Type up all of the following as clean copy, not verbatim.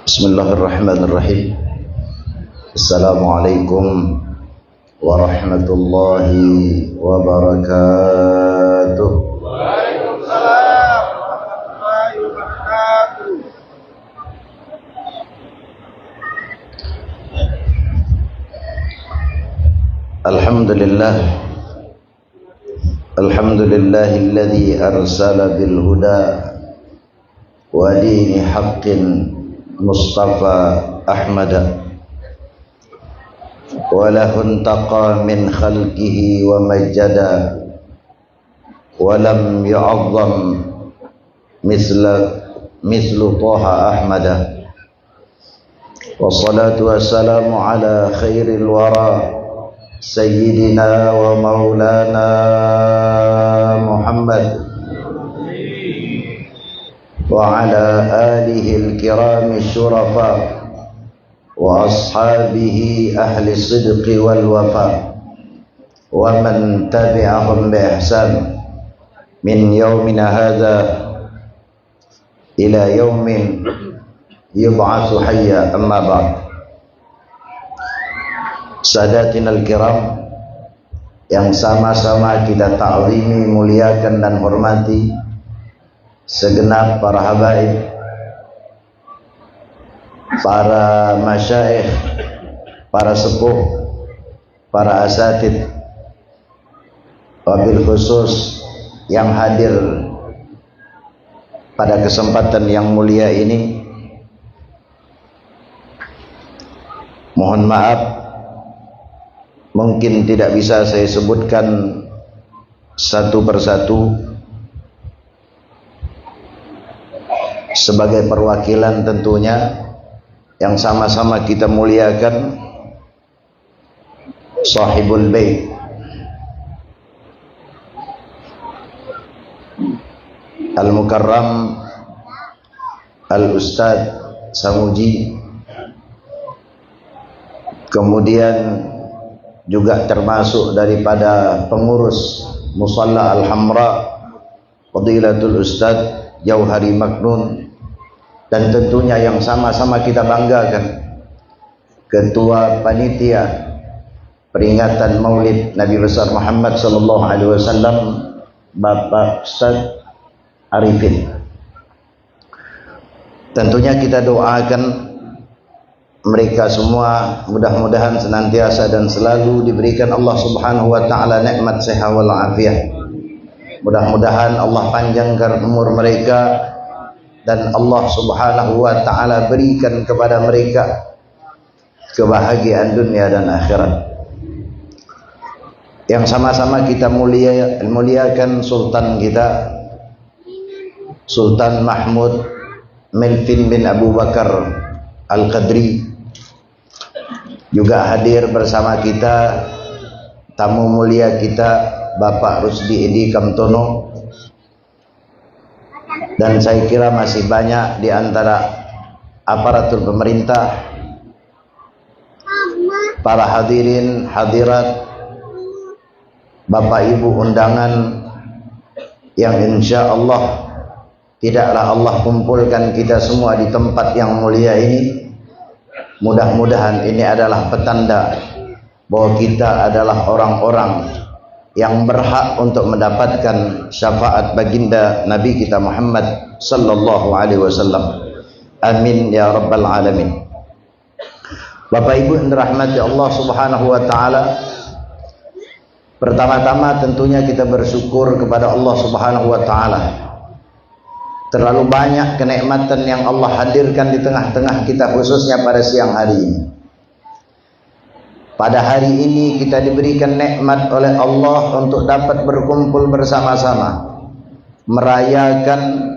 Bismillahirrahmanirrahim. Assalamualaikum warahmatullahi wabarakatuh. Waalaikumsalam warahmatullahi wabarakatuh. Alhamdulillahilladzi arsala bil huda wa dini haqqin Mustafa Ahmada wa lahun taqa min khalqihi wa majjada wa lam yu'azzam mislu Taha Ahmada wa salatu wassalamu ala khairil wara sayyidina wa maulana Muhammad وعلى آله الكرام الشرفاء وأصحابه أهل الصدق والوفاء ومن تبعهم بإحسان من يومنا هذا إلى يوم يبعث حيا. أما بعد، Sadatina al-kiram yang sama-sama kita ta'zimi, muliakan dan hormati, segenap para habaib, para masyayikh, para sepuh, para asatid, wabil khusus yang hadir pada kesempatan yang mulia ini. Mohon maaf, mungkin tidak bisa saya sebutkan satu persatu. Sebagai perwakilan tentunya yang sama-sama kita muliakan Sahibul Bait, Al-Mukarram Al-Ustadz Samuji, kemudian juga termasuk daripada pengurus Musalla Al-Hamra Fadilatul Ustadz Jauhari Maknun, dan tentunya yang sama-sama kita banggakan Ketua Panitia Peringatan Maulid Nabi besar Muhammad sallallahu alaihi wasallam, Bapak Ustaz Arifin. Tentunya kita doakan mereka semua mudah-mudahan senantiasa dan selalu diberikan Allah Subhanahu wa taala nikmat sehat wal afiat. Mudah-mudahan Allah panjangkan umur mereka dan Allah Subhanahu wa taala berikan kepada mereka kebahagiaan dunia dan akhirat. Yang sama-sama kita muliakan Sultan kita, Sultan Mahmud Melvin bin Abu Bakar Al-Qadri, juga hadir bersama kita tamu mulia kita Bapak Rusdi Edi Kamtono, dan saya kira masih banyak di antara aparatur pemerintah, para hadirin hadirat, Bapak Ibu undangan yang insya Allah tidaklah Allah kumpulkan kita semua di tempat yang mulia ini. Mudah-mudahan ini adalah petanda bahwa kita adalah orang-orang yang berhak untuk mendapatkan syafaat baginda Nabi kita Muhammad sallallahu alaihi wasallam. Amin ya rabbal alamin. Bapak Ibu yang dirahmati Allah Subhanahu wa taala, pertama-tama tentunya kita bersyukur kepada Allah Subhanahu wa taala. Terlalu banyak kenikmatan yang Allah hadirkan di tengah-tengah kita, khususnya pada siang hari ini. Pada hari ini kita diberikan nikmat oleh Allah untuk dapat berkumpul bersama-sama merayakan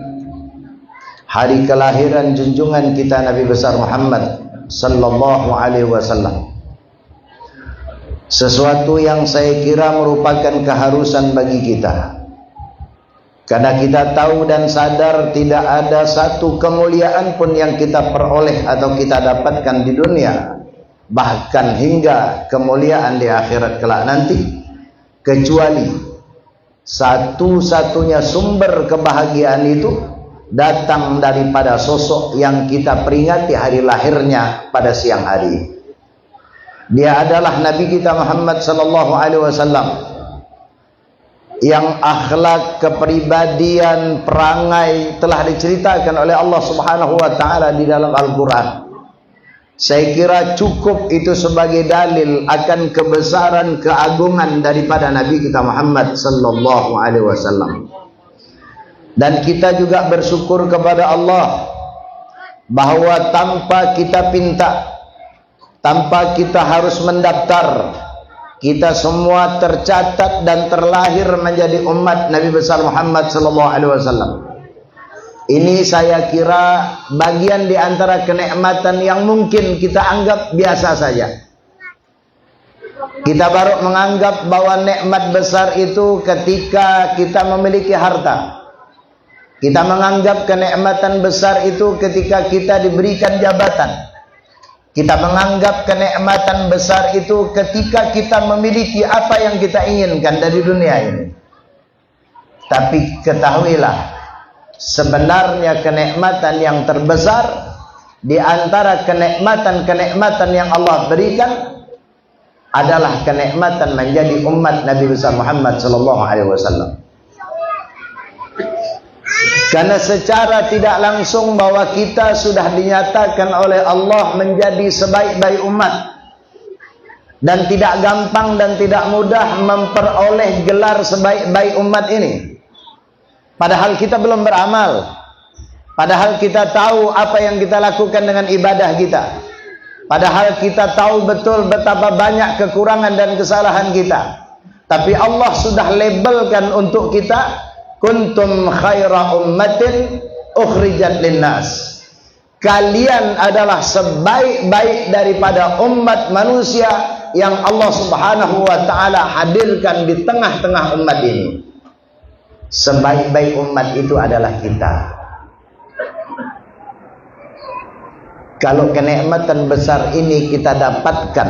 hari kelahiran junjungan kita Nabi besar Muhammad sallallahu alaihi wasallam. Sesuatu yang saya kira merupakan keharusan bagi kita, karena kita tahu dan sadar tidak ada satu kemuliaan pun yang kita peroleh atau kita dapatkan di dunia, bahkan hingga kemuliaan di akhirat kelak nanti, kecuali satu-satunya sumber kebahagiaan itu datang daripada sosok yang kita peringati hari lahirnya pada siang hari. Dia adalah Nabi kita Muhammad sallallahu alaihi wasallam yang akhlak, kepribadian, perangai telah diceritakan oleh Allah Subhanahu wa taala di dalam Al-Qur'an. Saya kira cukup itu sebagai dalil akan kebesaran, keagungan daripada Nabi kita Muhammad sallallahu alaihi wasallam. Dan kita juga bersyukur kepada Allah bahwa tanpa kita pinta, tanpa kita harus mendaftar, kita semua tercatat dan terlahir menjadi umat Nabi besar Muhammad sallallahu alaihi wasallam. Ini saya kira bagian di antara kenikmatan yang mungkin kita anggap biasa saja. Kita baru menganggap bahwa nikmat besar itu ketika kita memiliki harta. Kita menganggap kenikmatan besar itu ketika kita diberikan jabatan. Kita menganggap kenikmatan besar itu ketika kita memiliki apa yang kita inginkan dari dunia ini. Tapi ketahuilah, sebenarnya kenikmatan yang terbesar di antara kenikmatan-kenikmatan yang Allah berikan adalah kenikmatan menjadi umat Nabi besar Muhammad sallallahu alaihi wasallam. Karena secara tidak langsung bahwa kita sudah dinyatakan oleh Allah menjadi sebaik-baik umat, dan tidak gampang dan tidak mudah memperoleh gelar sebaik-baik umat ini. Padahal kita belum beramal, padahal kita tahu apa yang kita lakukan dengan ibadah kita, padahal kita tahu betul betapa banyak kekurangan dan kesalahan kita. Tapi Allah sudah labelkan untuk kita, kuntum khaira ummatin ukhrijat linnas. Kalian adalah sebaik-baik daripada umat manusia yang Allah Subhanahu wa taala hadirkan di tengah-tengah umat ini. Sebaik-baik umat itu adalah kita. Kalau kenikmatan besar ini kita dapatkan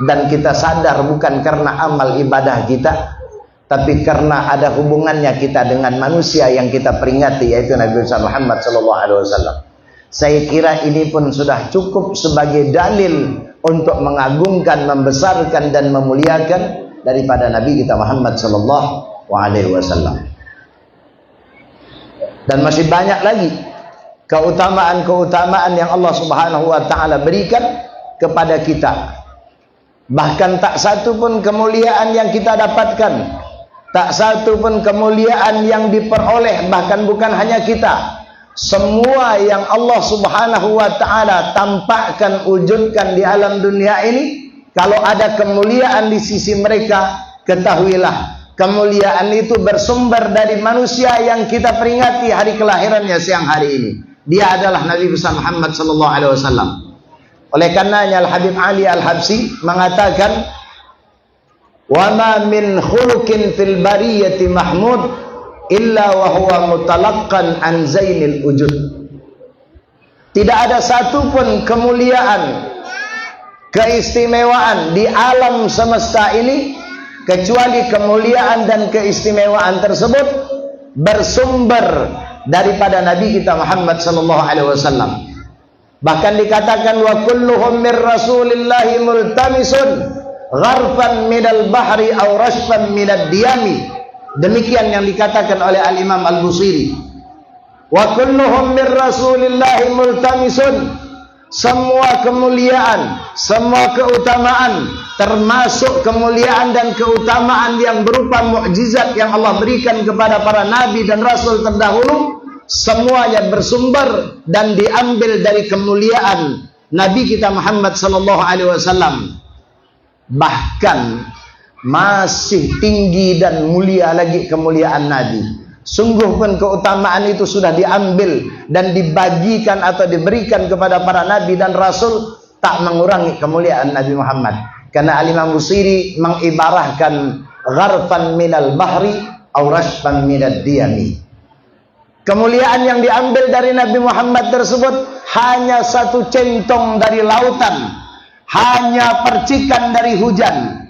dan kita sadar bukan karena amal ibadah kita, tapi karena ada hubungannya kita dengan manusia yang kita peringati, yaitu Nabi Muhammad SAW. Saya kira ini pun sudah cukup sebagai dalil untuk mengagungkan, membesarkan dan memuliakan daripada Nabi kita Muhammad SAW. Dan masih banyak lagi keutamaan-keutamaan yang Allah Subhanahu wa taala berikan kepada kita. Bahkan tak satu pun kemuliaan yang kita dapatkan, tak satu pun kemuliaan yang diperoleh, bahkan bukan hanya kita, semua yang Allah Subhanahu wa taala tampakkan, wujudkan di alam dunia ini, kalau ada kemuliaan di sisi mereka, ketahuilah kemuliaan itu bersumber dari manusia yang kita peringati hari kelahirannya siang hari ini. Dia adalah Nabi besar Muhammad sallallahu alaihi wasallam. Oleh karenanya Al-Habib Ali Al-Habsyi mengatakan, "Wa ma min khuluqin fil bariyati mahmud illa wa huwa mutalaqqan an zainil wujud." Tidak ada satu pun kemuliaan, keistimewaan di alam semesta ini kecuali kemuliaan dan keistimewaan tersebut bersumber daripada Nabi kita Muhammad sallallahu alaihi wasallam. Bahkan dikatakan, wa kulluhum min rasulillahi multamisun gharfan minal bahri aw rashfan minad diyami. Demikian yang dikatakan oleh Al-Imam Al-Busiri. Wa kulluhum min rasulillahi multamisun. Semua kemuliaan, semua keutamaan, termasuk kemuliaan dan keutamaan yang berupa mukjizat yang Allah berikan kepada para nabi dan rasul terdahulu, semuanya bersumber dan diambil dari kemuliaan Nabi kita Muhammad sallallahu alaihi wasallam. Bahkan masih tinggi dan mulia lagi kemuliaan Nabi. Sungguh pun keutamaan itu sudah diambil dan dibagikan atau diberikan kepada para nabi dan rasul, tak mengurangi kemuliaan Nabi Muhammad. Karena Al-Imam Busiri mengibarahkan gharfan minal bahri aw rashfan minad diyami. Kemuliaan yang diambil dari Nabi Muhammad tersebut hanya satu centong dari lautan, hanya percikan dari hujan.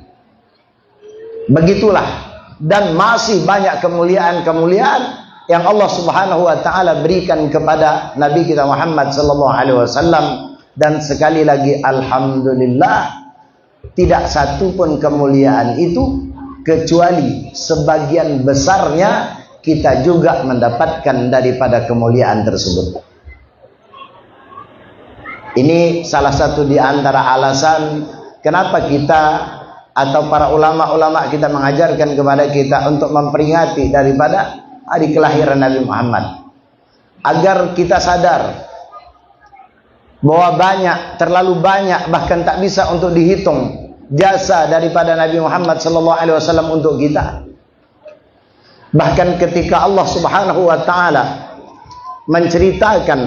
Begitulah. Dan masih banyak kemuliaan-kemuliaan yang Allah Subhanahu wa taala berikan kepada Nabi kita Muhammad sallallahu alaihi wasallam. Dan sekali lagi alhamdulillah, tidak satu pun kemuliaan itu kecuali sebagian besarnya kita juga mendapatkan daripada kemuliaan tersebut. Ini salah satu di antara alasan kenapa kita atau para ulama-ulama kita mengajarkan kepada kita untuk memperingati daripada hari kelahiran Nabi Muhammad, agar kita sadar bahwa terlalu banyak, bahkan tak bisa untuk dihitung jasa daripada Nabi Muhammad sallallahu alaihi wasallam untuk kita. Bahkan ketika Allah Subhanahu wa taala menceritakan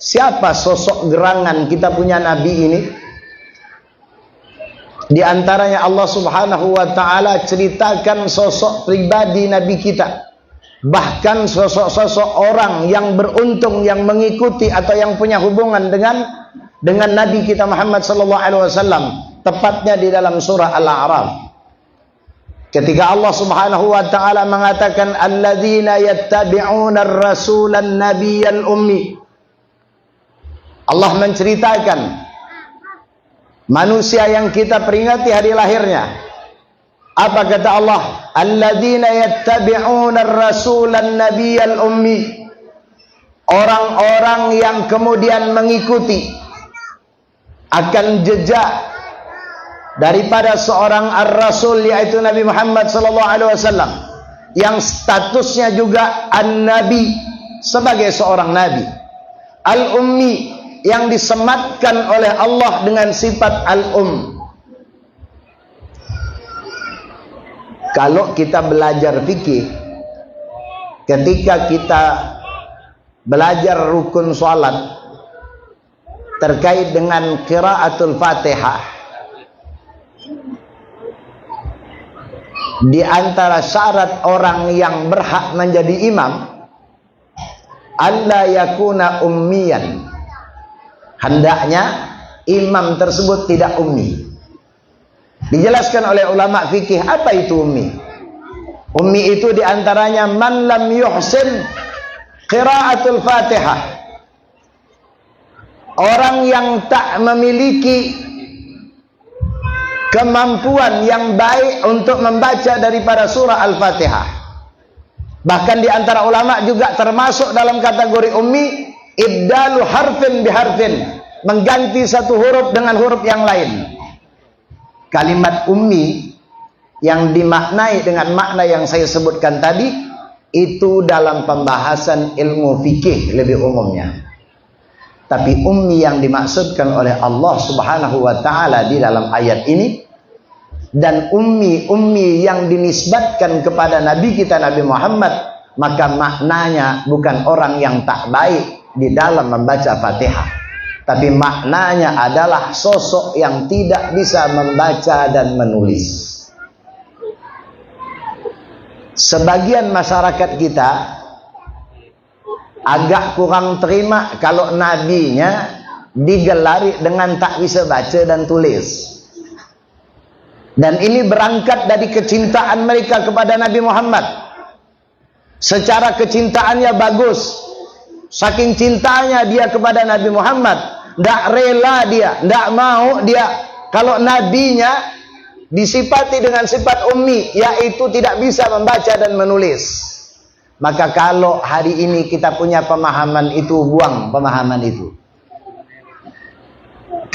siapa sosok gerangan kita punya nabi ini, di antaranya Allah Subhanahu wa taala ceritakan sosok pribadi nabi kita. Bahkan sosok-sosok orang yang beruntung, yang mengikuti atau yang punya hubungan dengan Nabi kita Muhammad sallallahu alaihi wasallam, tepatnya di dalam surah Al-A'raf. Ketika Allah Subhanahu wa taala mengatakan alladzina yattabi'una ar-rasulan nabiyyal ummi, Allah menceritakan manusia yang kita peringati hari lahirnya. Apa kata Allah? Alladzina yattabi'una ar-rasulan nabiyyal ummi. Orang-orang yang kemudian mengikuti akan jejak daripada seorang ar-rasul, yaitu Nabi Muhammad sallallahu alaihi wasallam, yang statusnya juga an-nabi, sebagai seorang nabi. Al-ummi, yang disematkan oleh Allah dengan sifat al-um. Kalau kita belajar fikih, ketika kita belajar rukun salat terkait dengan qiraatul Fatihah, di antara syarat orang yang berhak menjadi imam, alla yakuna ummiyan, hendaknya imam tersebut tidak ummi. Dijelaskan oleh ulama fikih apa itu ummi. Ummi itu diantaranya man lam yuhsin qiraatul Fatihah, orang yang tak memiliki kemampuan yang baik untuk membaca daripada surah Al-Fatihah. Bahkan di antara ulama juga termasuk dalam kategori ummi ibdalu harfin biharfin, mengganti satu huruf dengan huruf yang lain. Kalimat ummi yang dimaknai dengan makna yang saya sebutkan tadi, itu dalam pembahasan ilmu fikih lebih umumnya. Tapi ummi yang dimaksudkan oleh Allah Subhanahu wa taala di dalam ayat ini, dan ummi yang dinisbatkan kepada Nabi kita Nabi Muhammad, maka maknanya bukan orang yang tak baik di dalam membaca Fatihah, tapi maknanya adalah sosok yang tidak bisa membaca dan menulis. Sebagian masyarakat kita agak kurang terima kalau nabinya digelari dengan tak bisa baca dan tulis. Dan ini berangkat dari kecintaan mereka kepada Nabi Muhammad. Secara kecintaannya bagus. Saking cintanya dia kepada Nabi Muhammad, tidak rela dia, tidak mau dia kalau nabinya disifati dengan sifat ummi, yaitu tidak bisa membaca dan menulis. Maka kalau hari ini kita punya pemahaman itu, buang pemahaman itu.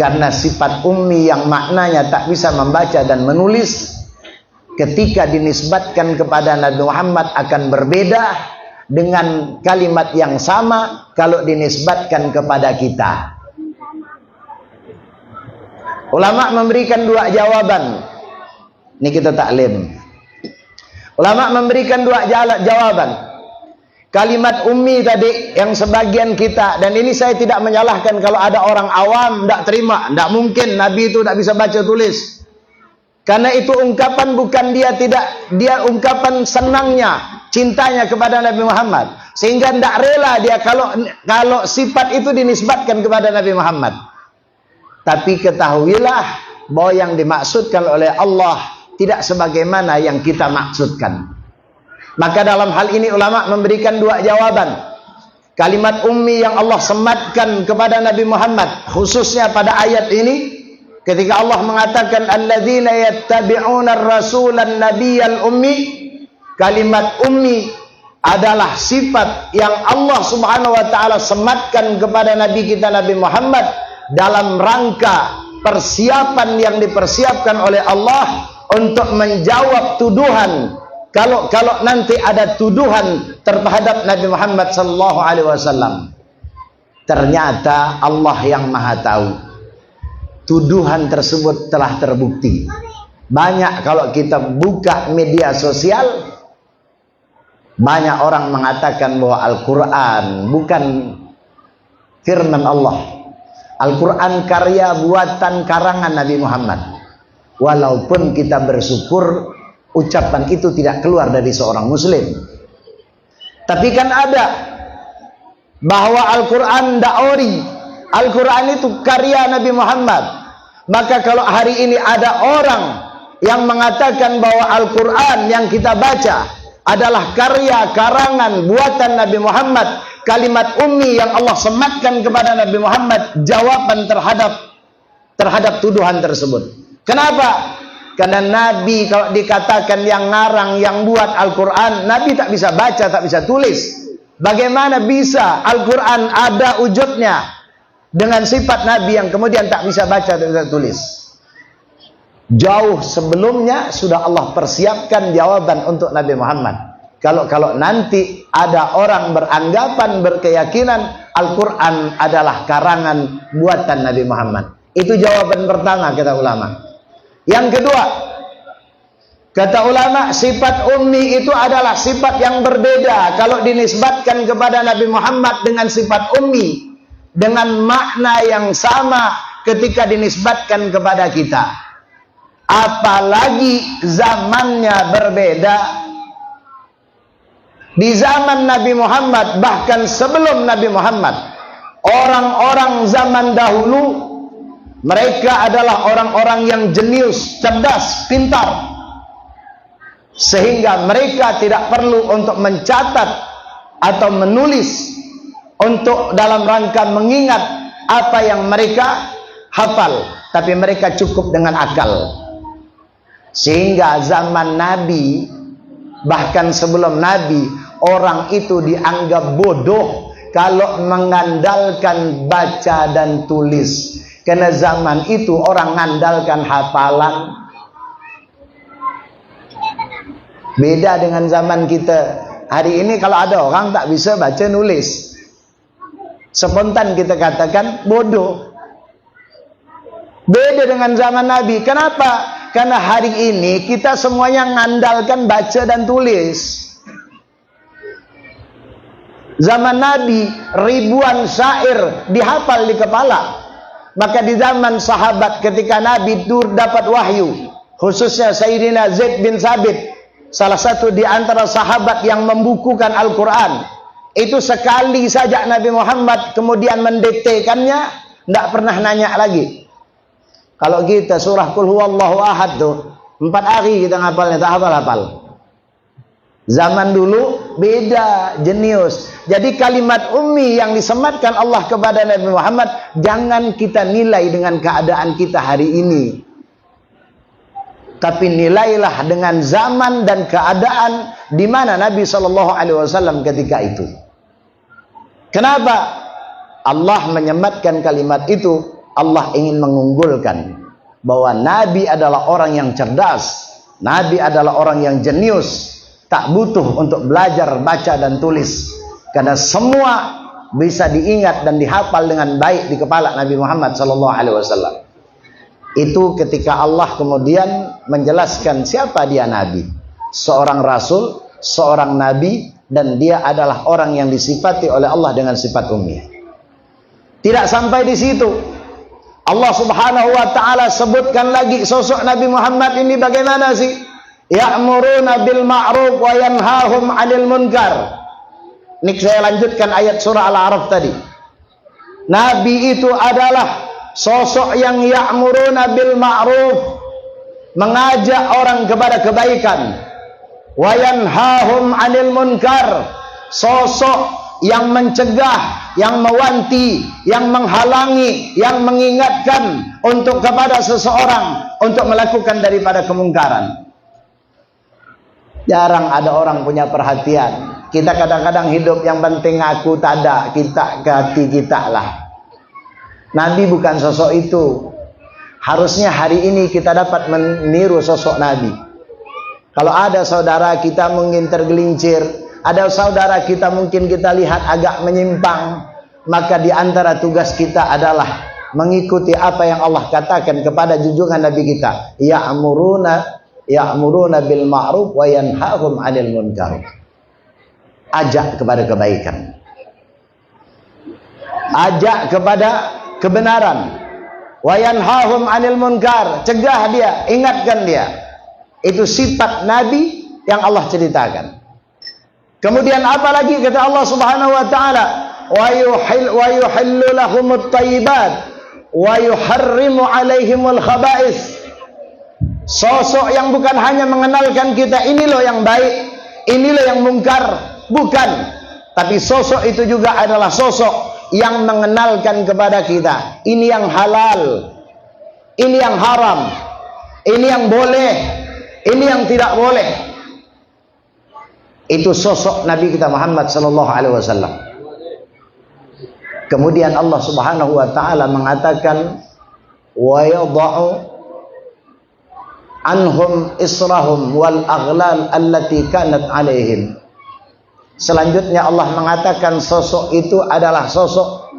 Karena sifat ummi yang maknanya tak bisa membaca dan menulis, ketika dinisbatkan kepada Nabi Muhammad akan berbeda dengan kalimat yang sama kalau dinisbatkan kepada kita. Ulama memberikan dua jawaban. Ini kita taklim. Ulama memberikan dua jawaban. Kalimat ummi tadi yang sebagian kita, dan ini saya tidak menyalahkan kalau ada orang awam tidak terima, tidak mungkin Nabi itu tidak bisa baca tulis. Karena itu ungkapan bukan dia ungkapan senangnya, cintanya kepada Nabi Muhammad, sehingga tidak rela dia kalau sifat itu dinisbatkan kepada Nabi Muhammad. Tapi ketahuilah bahwa yang dimaksudkan oleh Allah tidak sebagaimana yang kita maksudkan. Maka dalam hal ini ulama memberikan dua jawaban. Kalimat ummi yang Allah sematkan kepada Nabi Muhammad, khususnya pada ayat ini, ketika Allah mengatakan alladzina yattabi'una ar-rasulan nabiyyal ummi, kalimat ummi adalah sifat yang Allah Subhanahu wa taala sematkan kepada nabi kita Nabi Muhammad dalam rangka persiapan yang dipersiapkan oleh Allah untuk menjawab tuduhan kalau nanti ada tuduhan terhadap Nabi Muhammad sallallahu alaihi wasallam. Ternyata Allah yang Maha tahu. Tuduhan tersebut telah terbukti. Banyak kalau kita buka media sosial, banyak orang mengatakan bahwa Al-Quran bukan firman Allah. Al-Quran karya buatan karangan Nabi Muhammad. Walaupun kita bersyukur ucapan itu tidak keluar dari seorang muslim. Tapi kan ada bahwa Al-Quran daori, Al-Quran itu karya Nabi Muhammad. Maka kalau hari ini ada orang yang mengatakan bahwa Al-Quran yang kita baca adalah karya karangan buatan Nabi Muhammad, kalimat ummi yang Allah sematkan kepada Nabi Muhammad, jawaban terhadap tuduhan tersebut. Kenapa? Karena Nabi kalau dikatakan yang ngarang, yang buat Al-Quran, Nabi tak bisa baca, tak bisa tulis. Bagaimana bisa Al-Quran ada wujudnya dengan sifat Nabi yang kemudian tak bisa baca, tak bisa tulis? Jauh sebelumnya sudah Allah persiapkan jawaban untuk Nabi Muhammad. Kalau nanti ada orang beranggapan, berkeyakinan Al-Quran adalah karangan buatan Nabi Muhammad. Itu jawaban pertama kata ulama. Yang kedua, kata ulama, sifat ummi itu adalah sifat yang berbeda. Kalau dinisbatkan kepada Nabi Muhammad dengan sifat ummi, dengan makna yang sama ketika dinisbatkan kepada kita. Apalagi zamannya berbeda. Di zaman Nabi Muhammad, bahkan sebelum Nabi Muhammad, orang-orang zaman dahulu, mereka adalah orang-orang yang jenius, cerdas, pintar. Sehingga mereka tidak perlu untuk mencatat atau menulis untuk dalam rangka mengingat apa yang mereka hafal. Tapi mereka cukup dengan akal. Sehingga zaman Nabi, bahkan sebelum Nabi, orang itu dianggap bodoh kalau mengandalkan baca dan tulis. Karena zaman itu orang mengandalkan hafalan. Beda dengan zaman kita. Hari ini kalau ada orang tak bisa baca nulis, spontan kita katakan bodoh. Beda dengan zaman Nabi. Kenapa? Karena hari ini kita semuanya mengandalkan baca dan tulis. Zaman Nabi ribuan syair dihafal di kepala. Maka di zaman sahabat ketika Nabi dapat wahyu, khususnya Sayyidina Zaid bin Sabit, salah satu di antara sahabat yang membukukan Al-Quran, itu sekali saja Nabi Muhammad kemudian mendiktekannya, tidak pernah nanya lagi. Kalau kita surah Qul Huwallahu Ahad tuh 4 hari kita ngapalnya, tak hafal-hafal. Zaman dulu beda, jenius. Jadi kalimat ummi yang disematkan Allah kepada Nabi Muhammad, jangan kita nilai dengan keadaan kita hari ini. Tapi nilailah dengan zaman dan keadaan di mana Nabi SAW ketika itu. Kenapa? Allah menyematkan kalimat itu. Allah ingin mengunggulkan bahwa Nabi adalah orang yang cerdas. Nabi adalah orang yang jenius. Tak butuh untuk belajar, baca dan tulis. Karena semua bisa diingat dan dihafal dengan baik di kepala Nabi Muhammad SAW. Itu ketika Allah kemudian menjelaskan siapa dia Nabi. Seorang Rasul, seorang Nabi, dan dia adalah orang yang disifati oleh Allah dengan sifat ummi. Tidak sampai di situ. Allah Subhanahu wa ta'ala sebutkan lagi sosok Nabi Muhammad ini bagaimana sih? Ya'muruna bil ma'ruf wa yanhahum 'anil munkar. Ini saya lanjutkan ayat surah Al-A'raf tadi. Nabi itu adalah sosok yang ya'muruna bil ma'ruf, mengajak orang kepada kebaikan, wa yanhahum 'anil munkar, sosok yang mencegah, yang mewanti, yang menghalangi, yang mengingatkan untuk kepada seseorang untuk melakukan daripada kemungkaran. Jarang ada orang punya perhatian. Kita kadang-kadang hidup yang penting aku tak ada, kita ke hati kita lah. Nabi bukan sosok itu. Harusnya hari ini kita dapat meniru sosok Nabi. Kalau ada saudara kita mungkin tergelincir, ada saudara kita mungkin kita lihat agak menyimpang, maka di antara tugas kita adalah mengikuti apa yang Allah katakan kepada junjungan Nabi kita, ya'muruna bil ma'ruf wa yanhahum 'anil munkar. Ajak kepada kebaikan, ajak kepada kebenaran, wa yanhahum 'anil munkar, cegah dia, ingatkan dia. Itu sifat Nabi yang Allah ceritakan. Kemudian apa lagi kata Allah Subhanahu wa taala? Wa yuhillu lahumut thayyibat wa yuharrimu 'alaihimul khaba'is. Sosok yang bukan hanya mengenalkan kita ini loh yang baik, ini loh yang mungkar, bukan. Tapi sosok itu juga adalah sosok yang mengenalkan kepada kita ini yang halal, ini yang haram, ini yang boleh, ini yang tidak boleh. Itu sosok Nabi kita Muhammad sallallahu alaihi wasallam. Kemudian Allah Subhanahu wa taala mengatakan wa yadha'u anhum israhum wal aghlal allati kanat alaihim. Selanjutnya Allah mengatakan sosok itu adalah sosok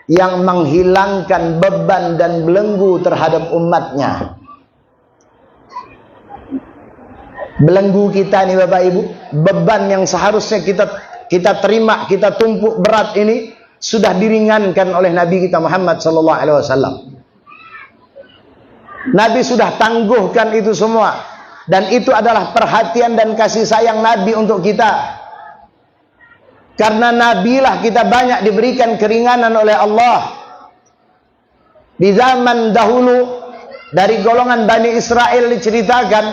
yang menghilangkan beban dan belenggu terhadap umatnya. Belenggu kita nih Bapak Ibu, beban yang seharusnya kita terima, kita tumpuk berat ini sudah diringankan oleh Nabi kita Muhammad sallallahu alaihi wasallam. Nabi sudah tangguhkan itu semua, dan itu adalah perhatian dan kasih sayang Nabi untuk kita. Karena Nabilah kita banyak diberikan keringanan oleh Allah. Di zaman dahulu dari golongan Bani Israel diceritakan,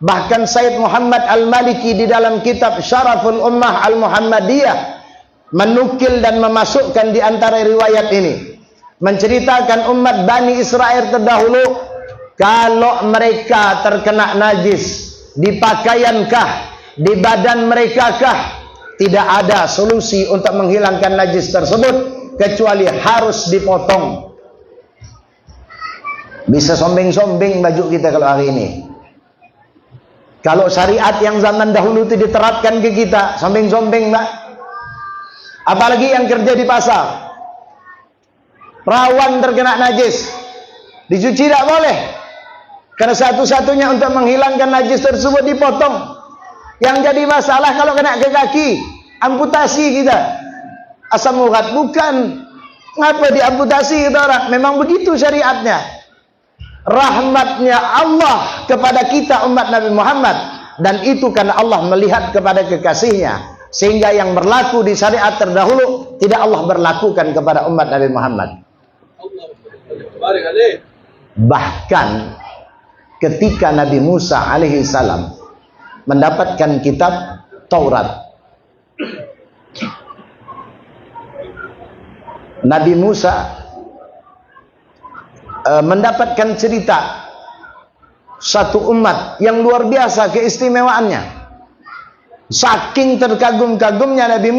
bahkan Sayyid Muhammad Al-Maliki di dalam kitab Syaraful Ummah Al-Muhammadiyah menukil dan memasukkan di antara riwayat ini, menceritakan umat Bani Israel terdahulu, kalau mereka terkena najis di pakaiankah, di badan mereka kah, tidak ada solusi untuk menghilangkan najis tersebut kecuali harus dipotong. Bisa sombeng-sombeng baju kita kalau hari ini. Kalau syariat yang zaman dahulu itu diterapkan ke kita, sombeng-sombeng Mbak. Apalagi yang kerja di pasar, perawan terkena najis, dicuci tidak boleh, karena satu-satunya untuk menghilangkan najis tersebut dipotong. Yang jadi masalah kalau kena ke kaki, amputasi kita. Asam urat, bukan. Ngapa diamputasi kita orang? Memang begitu syariatnya. Rahmatnya Allah kepada kita umat Nabi Muhammad, dan itu karena Allah melihat kepada kekasihnya, sehingga yang berlaku di syariat terdahulu tidak Allah berlakukan kepada umat Nabi Muhammad. Bahkan ketika Nabi Musa alaihi salam mendapatkan kitab Taurat, Nabi Musa mendapatkan cerita satu umat yang luar biasa keistimewaannya. Saking terkagum-kagumnya Nabi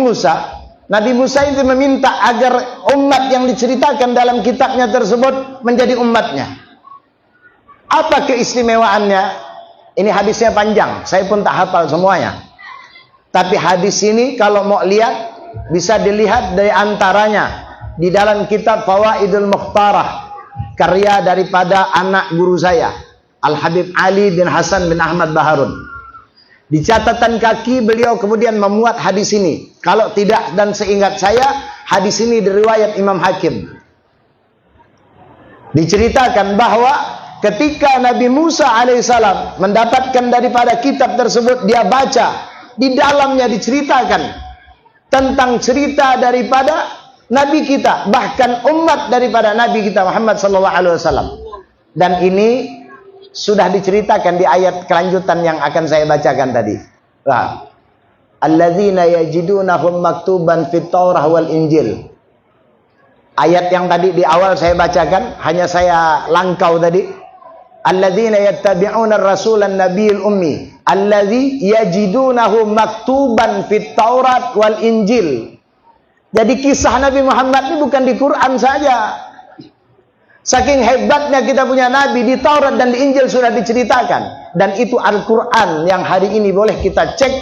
Musa itu meminta agar umat yang diceritakan dalam kitabnya tersebut menjadi umatnya. Apa keistimewaannya? Ini hadisnya panjang, saya pun tak hafal semuanya. Tapi hadis ini kalau mau lihat, bisa dilihat dari antaranya di dalam kitab Fawaidul Mukhtarah, karya daripada anak guru saya, Al-Habib Ali bin Hasan bin Ahmad Baharun. Di catatan kaki beliau kemudian memuat hadis ini. Kalau tidak dan seingat saya, hadis ini diriwayat Imam Hakim. Diceritakan bahwa ketika Nabi Musa alaihissalam mendapatkan daripada kitab tersebut, dia baca, di dalamnya diceritakan tentang cerita daripada Nabi kita, bahkan umat daripada Nabi kita Muhammad sallallahu alaihi wasallam. Dan ini sudah diceritakan di ayat kelanjutan yang akan saya bacakan tadi. Nah, alladzina yajidunahum maktuban fit Taurah wal Injil. Ayat yang tadi di awal saya bacakan, hanya saya langkau tadi. Alladzina yattabi'una ar-rasulan nabiyil ummi alladzi yajidunahu maktuban fit Taurat wal Injil. Jadi kisah Nabi Muhammad ini bukan di Quran saja. Saking hebatnya kita punya Nabi, di Taurat dan di Injil sudah diceritakan. Dan itu Al-Quran yang hari ini boleh kita cek,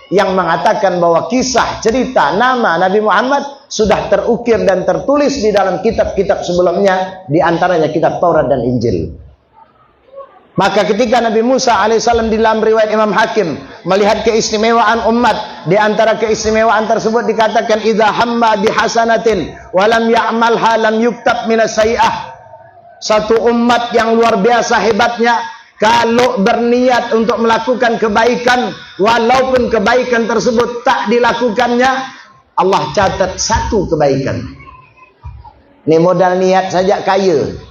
yang mengatakan bahwa kisah, cerita, nama Nabi Muhammad sudah terukir dan tertulis di dalam kitab-kitab sebelumnya, di antaranya kitab Taurat dan Injil. Maka ketika Nabi Musa alaihissalam di dalam riwayat Imam Hakim melihat keistimewaan umat, di antara keistimewaan tersebut dikatakan idza hamma bihasanatin wa lam ya'malha lam yuktab minas sayyi'ah. Satu umat yang luar biasa hebatnya, kalau berniat untuk melakukan kebaikan, walaupun kebaikan tersebut tak dilakukannya, Allah catat satu kebaikan. Ini modal niat saja kaya.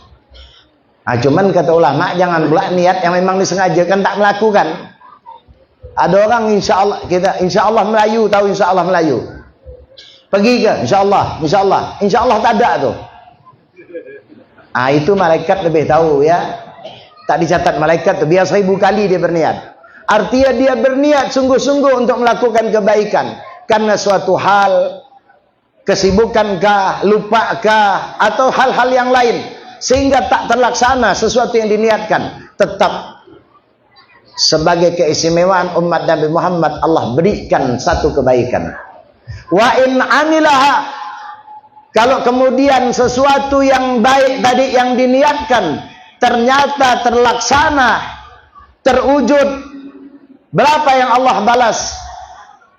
Nah, cuman kata ulama, jangan pula niat yang memang disengajakan tak melakukan. Ada orang insya Allah Melayu, tahu insya Allah Melayu. Pergi ke? Insya Allah tak ada tu. Ah, itu malaikat lebih tahu ya. Tak dicatat malaikat tu, biar 1000 kali dia berniat. Artinya dia berniat sungguh-sungguh untuk melakukan kebaikan karena suatu hal, kesibukankah, lupakah, atau hal-hal yang lain sehingga tak terlaksana sesuatu yang diniatkan. Tetap sebagai keistimewaan umat Nabi Muhammad, Allah berikan satu kebaikan. Wa in amilaha, kalau kemudian sesuatu yang baik tadi yang diniatkan ternyata terlaksana, terwujud, berapa yang Allah balas?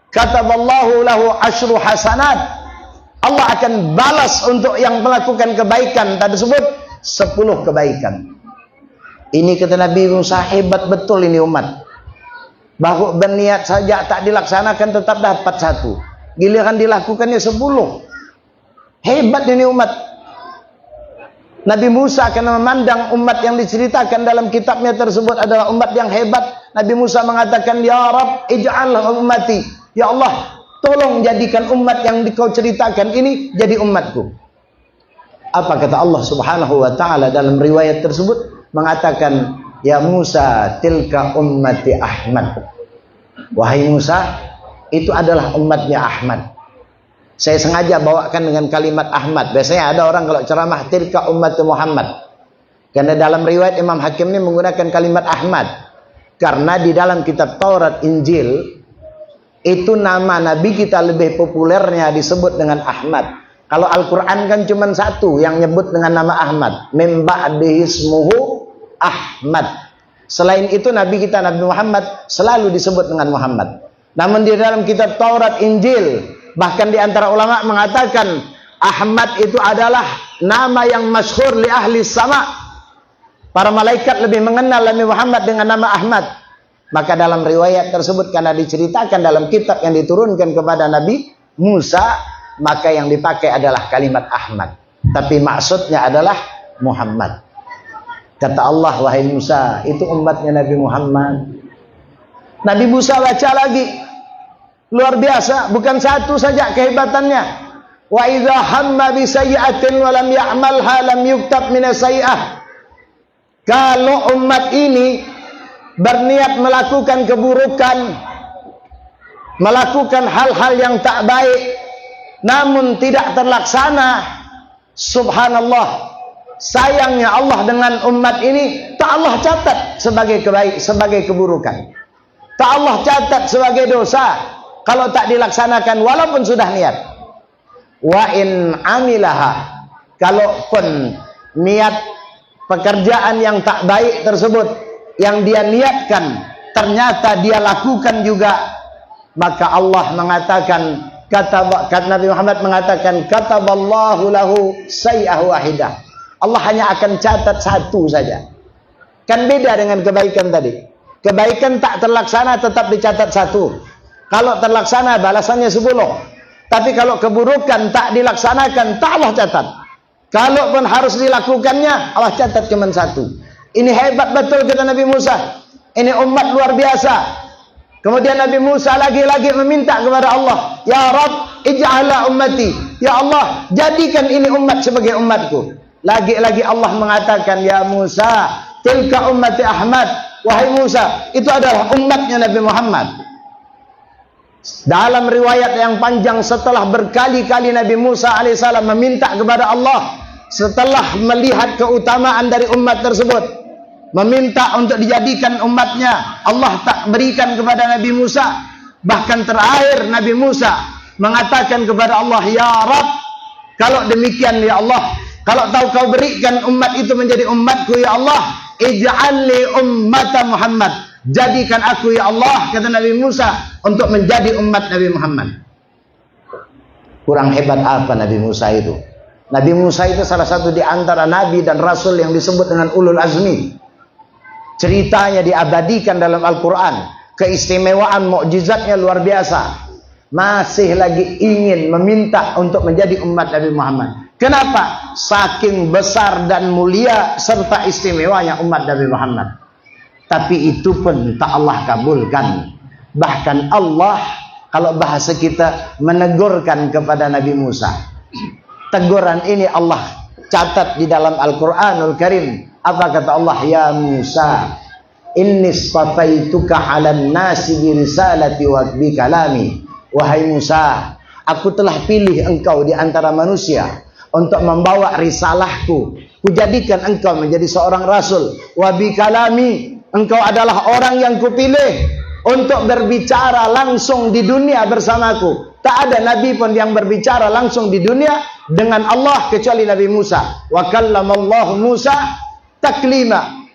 Kataballahu lahu asyru hasanat. Allah akan balas untuk yang melakukan kebaikan tersebut 10 kebaikan. Ini kata Nabi Musa, hebat betul ini umat. Bahwa berniat saja tak dilaksanakan tetap dapat 1. Giliran dilakukannya 10. Hebat ini umat. Nabi Musa akan memandang umat yang diceritakan dalam kitabnya tersebut adalah umat yang hebat. Nabi Musa mengatakan, ya Rabb, ij'al ummati. Ya Allah, tolong jadikan umat yang kau ceritakan ini jadi umatku. Apa kata Allah subhanahu wa ta'ala dalam riwayat tersebut? Mengatakan, ya Musa, tilka ummati Ahmad. Wahai Musa, itu adalah umatnya Ahmad. Saya sengaja bawakan dengan kalimat Ahmad. Biasanya ada orang kalau ceramah tilka umat Muhammad. Karena dalam riwayat Imam Hakim ini menggunakan kalimat Ahmad. Karena di dalam kitab Taurat Injil itu nama Nabi kita lebih populernya disebut dengan Ahmad. Kalau Al-Quran kan cuma satu yang nyebut dengan nama Ahmad. Min ba'dihi ismuhu Ahmad. Selain itu Nabi kita Nabi Muhammad selalu disebut dengan Muhammad. Namun di dalam kitab Taurat Injil, bahkan di antara ulama mengatakan Ahmad itu adalah nama yang masyhur li ahli sama. Para malaikat lebih mengenal Nabi Muhammad dengan nama Ahmad. Maka dalam riwayat tersebut karena diceritakan dalam kitab yang diturunkan kepada Nabi Musa, maka yang dipakai adalah kalimat Ahmad. Tapi maksudnya adalah Muhammad. Kata Allah, wahai Musa, itu umatnya Nabi Muhammad. Nabi Musa baca lagi. Luar biasa, bukan satu saja kehebatannya. Wa idza hamma bi sayyi'atin wa lam ya'malha lam yuktab minas sayyi'ah. Kalau umat ini berniat melakukan keburukan, melakukan hal-hal yang tak baik, namun tidak terlaksana, subhanallah, sayangnya Allah dengan umat ini tak Allah catat sebagai keburukan. Tak Allah catat sebagai dosa kalau tak dilaksanakan walaupun sudah niat. Wa in amilaha, kalaupun niat pekerjaan yang tak baik tersebut yang dia niatkan ternyata dia lakukan juga, maka Allah mengatakan, kata Nabi Muhammad mengatakan, kataballahu lahu sayyi'ah wahidah. Allah hanya akan catat satu saja. Kan beda dengan kebaikan tadi. Kebaikan tak terlaksana tetap dicatat satu. Kalau terlaksana balasannya 10. Tapi kalau keburukan tak dilaksanakan, tak Allah catat. Kalaupun harus dilakukannya, Allah catat cuma satu. Ini hebat betul kata Nabi Musa. Ini umat luar biasa. Kemudian Nabi Musa lagi-lagi meminta kepada Allah, ya Rabb, ij'alha ummati. Ya Allah, jadikan ini umat sebagai umatku. Lagi-lagi Allah mengatakan, ya Musa, tilka ummati Ahmad. Wahai Musa, itu adalah umatnya Nabi Muhammad. Dalam riwayat yang panjang, setelah berkali-kali Nabi Musa alaihissalam meminta kepada Allah, setelah melihat keutamaan dari umat tersebut, meminta untuk dijadikan umatnya, Allah tak berikan kepada Nabi Musa. Bahkan terakhir Nabi Musa mengatakan kepada Allah, ya Rabb, kalau demikian ya Allah, kalau tahu kau berikan umat itu menjadi umatku ya Allah, ij'alli ummata Muhammad, jadikan aku ya Allah, kata Nabi Musa, untuk menjadi umat Nabi Muhammad. Kurang hebat apa Nabi Musa itu? Nabi Musa itu salah satu di antara nabi dan rasul yang disebut dengan ulul azmi. Ceritanya diabadikan dalam Al-Quran. Keistimewaan mukjizatnya luar biasa. Masih lagi ingin meminta untuk menjadi umat Nabi Muhammad. Kenapa? Saking besar dan mulia serta istimewanya umat Nabi Muhammad. Tapi itu pun tak Allah kabulkan. Bahkan Allah, kalau bahasa kita, menegurkan kepada Nabi Musa. Teguran ini Allah catat di dalam Al-Quranul Karim. Apa kata Allah? Ya Musa, inni istafaituka 'alan nasi bi risalati wa bi kalami. Wahai Musa, aku telah pilih engkau di antara manusia untuk membawa risalahku. Kujadikan engkau menjadi seorang rasul. Wa bi kalami, engkau adalah orang yang kupilih untuk berbicara langsung di dunia bersamaku. Tak ada nabi pun yang berbicara langsung di dunia dengan Allah kecuali Nabi Musa. Wa kallamallahu Musa taklima.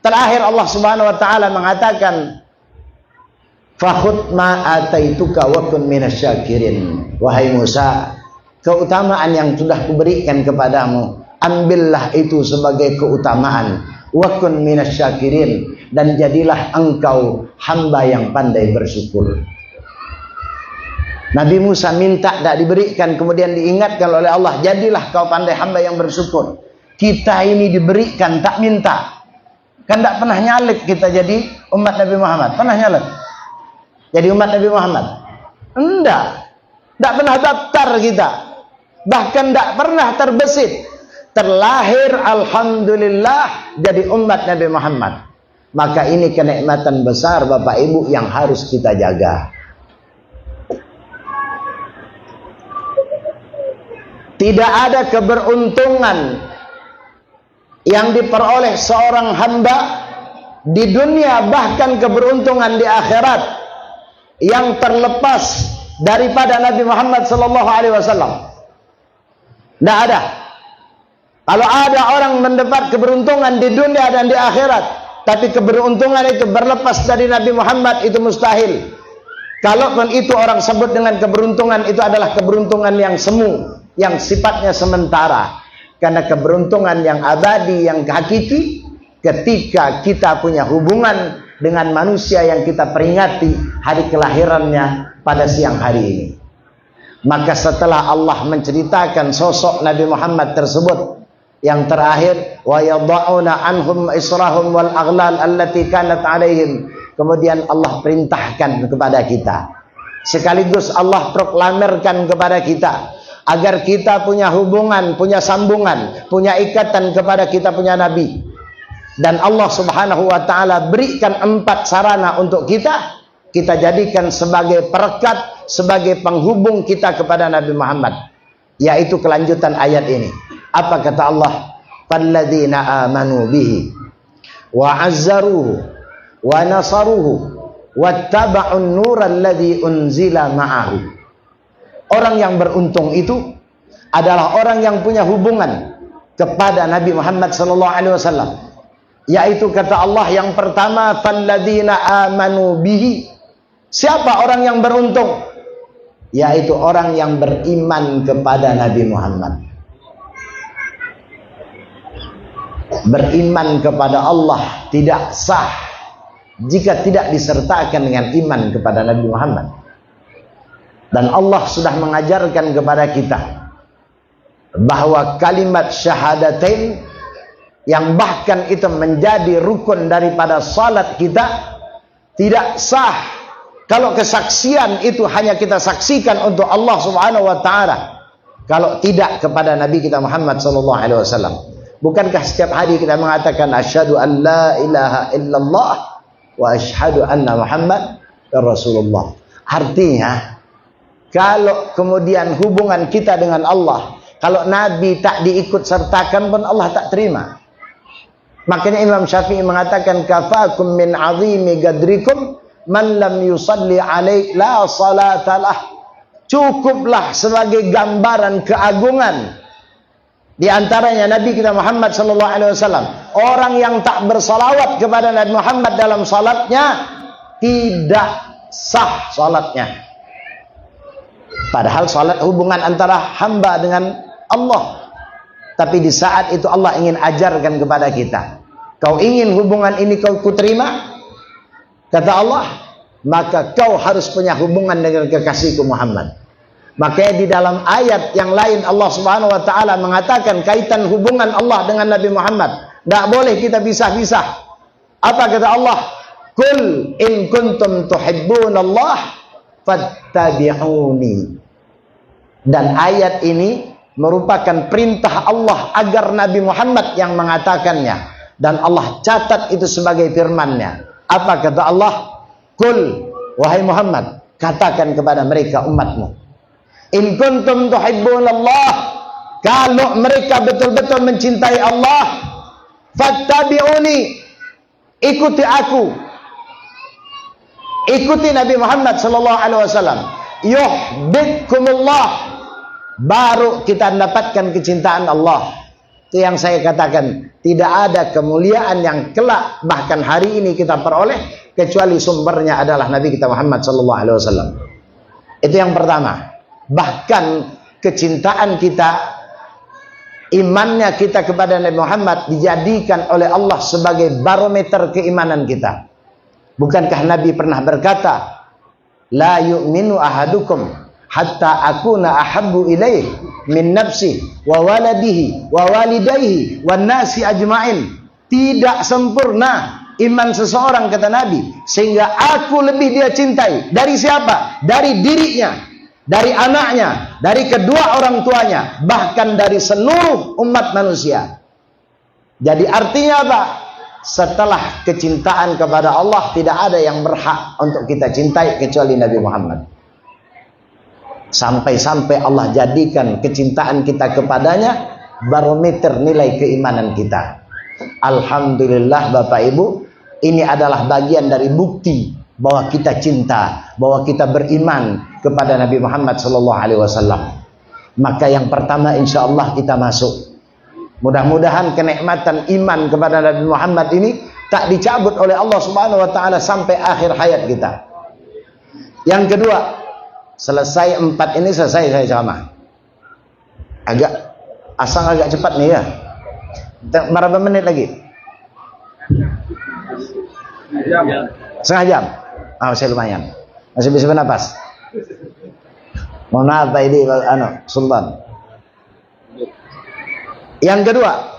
Terakhir Allah Subhanahu wa taala mengatakan, fakhudh ma ataituka wa kun minasyakirin. Wahai Musa, keutamaan yang sudah kuberikan kepadamu, ambillah itu sebagai keutamaan. Wa kun minasyakirin, dan jadilah engkau hamba yang pandai bersyukur. Nabi Musa minta tak diberikan, kemudian diingatkan oleh Allah, jadilah kau pandai hamba yang bersyukur. Kita ini diberikan tak minta. Kan tak pernah nyalek kita jadi umat Nabi Muhammad. Pernah nyalek jadi umat Nabi Muhammad? Enggak. Tak pernah daftar kita. Bahkan tak pernah terbesit. Terlahir alhamdulillah jadi umat Nabi Muhammad. Maka ini kenikmatan besar Bapak Ibu yang harus kita jaga. Tidak ada keberuntungan yang diperoleh seorang hamba di dunia, bahkan keberuntungan di akhirat, yang terlepas daripada Nabi Muhammad SAW. Tidak ada. Kalau ada orang mendapat keberuntungan di dunia dan di akhirat, tapi keberuntungan itu berlepas dari Nabi Muhammad, itu mustahil. Kalaupun itu orang sebut dengan keberuntungan, itu adalah keberuntungan yang semu, yang sifatnya sementara. Karena keberuntungan yang abadi, yang hakiki, ketika kita punya hubungan dengan manusia yang kita peringati hari kelahirannya pada siang hari ini. Maka setelah Allah menceritakan sosok Nabi Muhammad tersebut, yang terakhir, wa yadha'una anhum israhum wal aghlal allati kanat 'alaihim, kemudian Allah perintahkan kepada kita, sekaligus Allah proklamirkan kepada kita, agar kita punya hubungan, punya sambungan, punya ikatan kepada kita punya Nabi. Dan Allah Subhanahu wa ta'ala berikan 4 sarana untuk kita jadikan sebagai perekat, sebagai penghubung kita kepada Nabi Muhammad. Yaitu kelanjutan ayat ini. Apa kata Allah? Falladzina amanu bihi wa azzaruhu wa nasaruhu wattaba'un nural ladzi unzila ma'ahu. Orang yang beruntung itu adalah orang yang punya hubungan kepada Nabi Muhammad SAW. Yaitu kata Allah yang pertama, falladzina amanu bihi. Siapa orang yang beruntung? Yaitu orang yang beriman kepada Nabi Muhammad. Beriman kepada Allah tidak sah jika tidak disertakan dengan iman kepada Nabi Muhammad. Dan Allah sudah mengajarkan kepada kita bahwa kalimat syahadatain yang bahkan itu menjadi rukun daripada salat kita, tidak sah kalau kesaksian itu hanya kita saksikan untuk Allah Subhanahu wa taala, kalau tidak kepada Nabi kita Muhammad sallallahu alaihi wasallam. Bukankah setiap hari kita mengatakan asyhadu an la ilaha illallah wa asyhadu anna Muhammad Rasulullah. Artinya kalau kemudian hubungan kita dengan Allah, kalau Nabi tak diikut sertakan pun Allah tak terima. Makanya Imam Syafi'i mengatakan kafakum min azimi gadrikum man lam yusalli alaik la salatalah. Cukuplah sebagai gambaran keagungan di antaranya Nabi kita Muhammad sallallahu alaihi wasallam. Orang yang tak bersalawat kepada Nabi Muhammad dalam salatnya tidak sah salatnya. Padahal salat hubungan antara hamba dengan Allah. Tapi di saat itu Allah ingin ajarkan kepada kita, kau ingin hubungan ini kau kuterima, kata Allah, maka kau harus punya hubungan dengan kekasihku Muhammad. Makanya di dalam ayat yang lain Allah Subhanahu wa taala mengatakan kaitan hubungan Allah dengan Nabi Muhammad, tidak boleh kita pisah-pisah. Apa kata Allah? Qul in kuntum tuhibbunallah fattabi'uni. Dan ayat ini merupakan perintah Allah agar Nabi Muhammad yang mengatakannya, dan Allah catat itu sebagai firman-Nya. Apa kata Allah? Qul, wahai Muhammad, katakan kepada mereka umatmu, in kuntum tuhibbunallah, kalau mereka betul-betul mencintai Allah, fattabi'uni, ikuti aku, ikuti Nabi Muhammad sallallahu alaihi wasallam, yuhibbukumullah, baru kita mendapatkan kecintaan Allah. Itu yang saya katakan, tidak ada kemuliaan yang kelak bahkan hari ini kita peroleh kecuali sumbernya adalah Nabi kita Muhammad sallallahu alaihi wasallam. Itu yang pertama. Bahkan kecintaan kita, imannya kita kepada Nabi Muhammad dijadikan oleh Allah sebagai barometer keimanan kita. Bukankah Nabi pernah berkata, la yu'minu ahadukum hatta akuna ahabbu ilaih min nafsi wa waladihi wa walidayhi wan nasi ajma'in. Tidak sempurna iman seseorang, kata Nabi, sehingga aku lebih dia cintai. Dari siapa? Dari dirinya, dari anaknya, dari kedua orang tuanya, bahkan dari seluruh umat manusia. Jadi artinya apa? Setelah kecintaan kepada Allah, tidak ada yang berhak untuk kita cintai kecuali Nabi Muhammad. Sampai-sampai Allah jadikan kecintaan kita kepadanya barometer nilai keimanan kita. Alhamdulillah Bapak Ibu, ini adalah bagian dari bukti bahwa kita cinta, bahwa kita beriman kepada Nabi Muhammad sallallahu alaihi wasallam. Maka yang pertama insya Allah kita masuk. Mudah-mudahan kenikmatan iman kepada Nabi Muhammad ini tak dicabut oleh Allah Subhanahu wa taala sampai akhir hayat kita. Yang kedua, selesai 4 ini selesai saya ceramah. Agak cepat nih ya. Berapa menit lagi? Setengah jam. Masih lumayan. Masih bisa bernapas. Mohon maaf Pak ini Sultan. Yang kedua,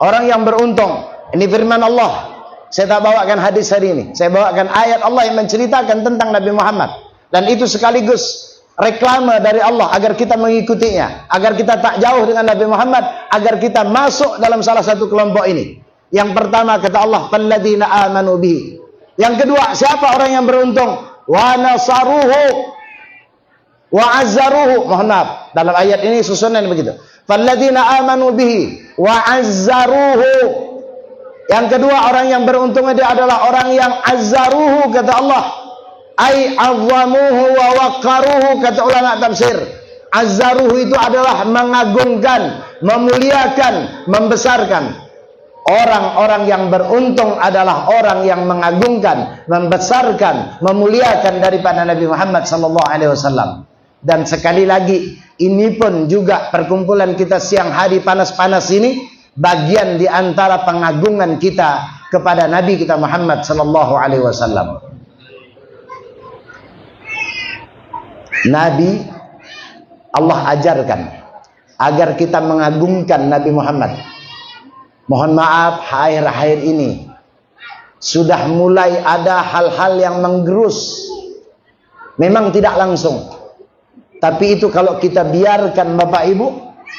orang yang beruntung. Ini firman Allah. Saya tak bawakan hadis hari ini. Saya bawakan ayat Allah yang menceritakan tentang Nabi Muhammad. Dan itu sekaligus reklame dari Allah agar kita mengikutinya, agar kita tak jauh dengan Nabi Muhammad, agar kita masuk dalam salah satu kelompok ini. Yang pertama kata Allah, "Falladzina amanu bihi." Yang kedua, siapa orang yang beruntung? Wa nasaruhu wa azzaruhu. Mohon maaf, dalam ayat ini susunan begitu. Falladzina amanu bihi wa azzaruhu. Yang kedua, orang yang beruntung itu adalah orang yang azzaruhu, kata Allah. Ai azzamuhu wa waqaruhu, kata ulama tafsir. Azzaruhu itu adalah mengagungkan, memuliakan, membesarkan. Orang-orang yang beruntung adalah orang yang mengagungkan, membesarkan, memuliakan daripada Nabi Muhammad SAW. Dan sekali lagi, ini pun juga perkumpulan kita siang hari panas-panas ini, bagian di antara pengagungan kita kepada Nabi kita Muhammad SAW. Nabi, Allah ajarkan agar kita mengagungkan Nabi Muhammad. Mohon maaf, akhir-akhir ini sudah mulai ada hal-hal yang menggerus. Memang tidak langsung, tapi itu kalau kita biarkan Bapak Ibu,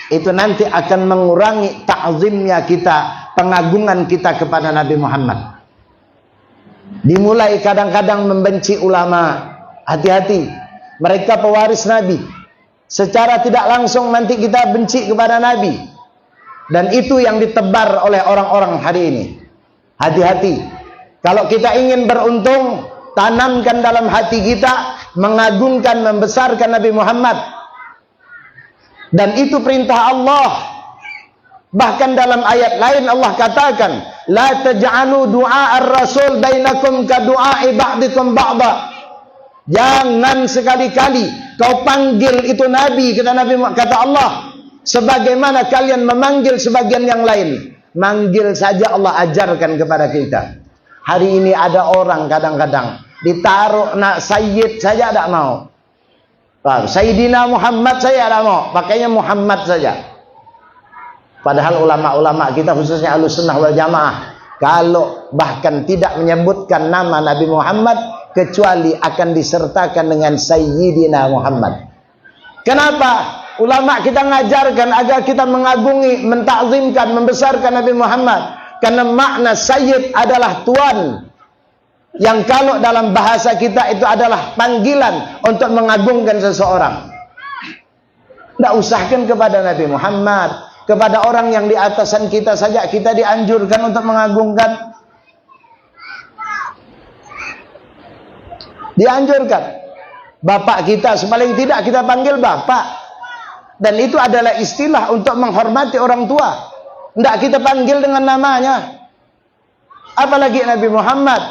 itu nanti akan mengurangi ta'zimnya kita, pengagungan kita kepada Nabi Muhammad. Dimulai kadang-kadang membenci ulama. Hati-hati, mereka pewaris Nabi. Secara tidak langsung nanti kita benci kepada Nabi. Dan itu yang ditebar oleh orang-orang hari ini. Hati-hati. Kalau kita ingin beruntung, tanamkan dalam hati kita mengagungkan, membesarkan Nabi Muhammad. Dan itu perintah Allah. Bahkan dalam ayat lain Allah katakan, la taj'alu du'a ar-rasul bainakum ka du'a'i ba'dikum ba'da. Jangan sekali-kali kau panggil itu Nabi, kata Allah, sebagaimana kalian memanggil sebagian yang lain. Manggil saja Allah ajarkan kepada kita. Hari ini ada orang kadang-kadang ditaruh nak Sayyid saja tidak mau. Sayyidina Muhammad saya tidak mau, pakainya Muhammad saja. Padahal ulama-ulama kita khususnya Ahlussunnah wal Jamaah, kalau bahkan tidak menyebutkan nama Nabi Muhammad kecuali akan disertakan dengan Sayyidina Muhammad. Kenapa? Ulama kita ngajarkan agar kita mengagungi, mentakzimkan, membesarkan Nabi Muhammad. Karena makna Sayyid adalah tuan, yang kalau dalam bahasa kita itu adalah panggilan untuk mengagungkan seseorang. Tidak usahkan kepada Nabi Muhammad, kepada orang yang di atasan kita saja kita dianjurkan untuk mengagungkan. Dianjurkan. Bapak kita sepaling tidak kita panggil bapak. Dan itu adalah istilah untuk menghormati orang tua. Tidak kita panggil dengan namanya. Apalagi Nabi Muhammad.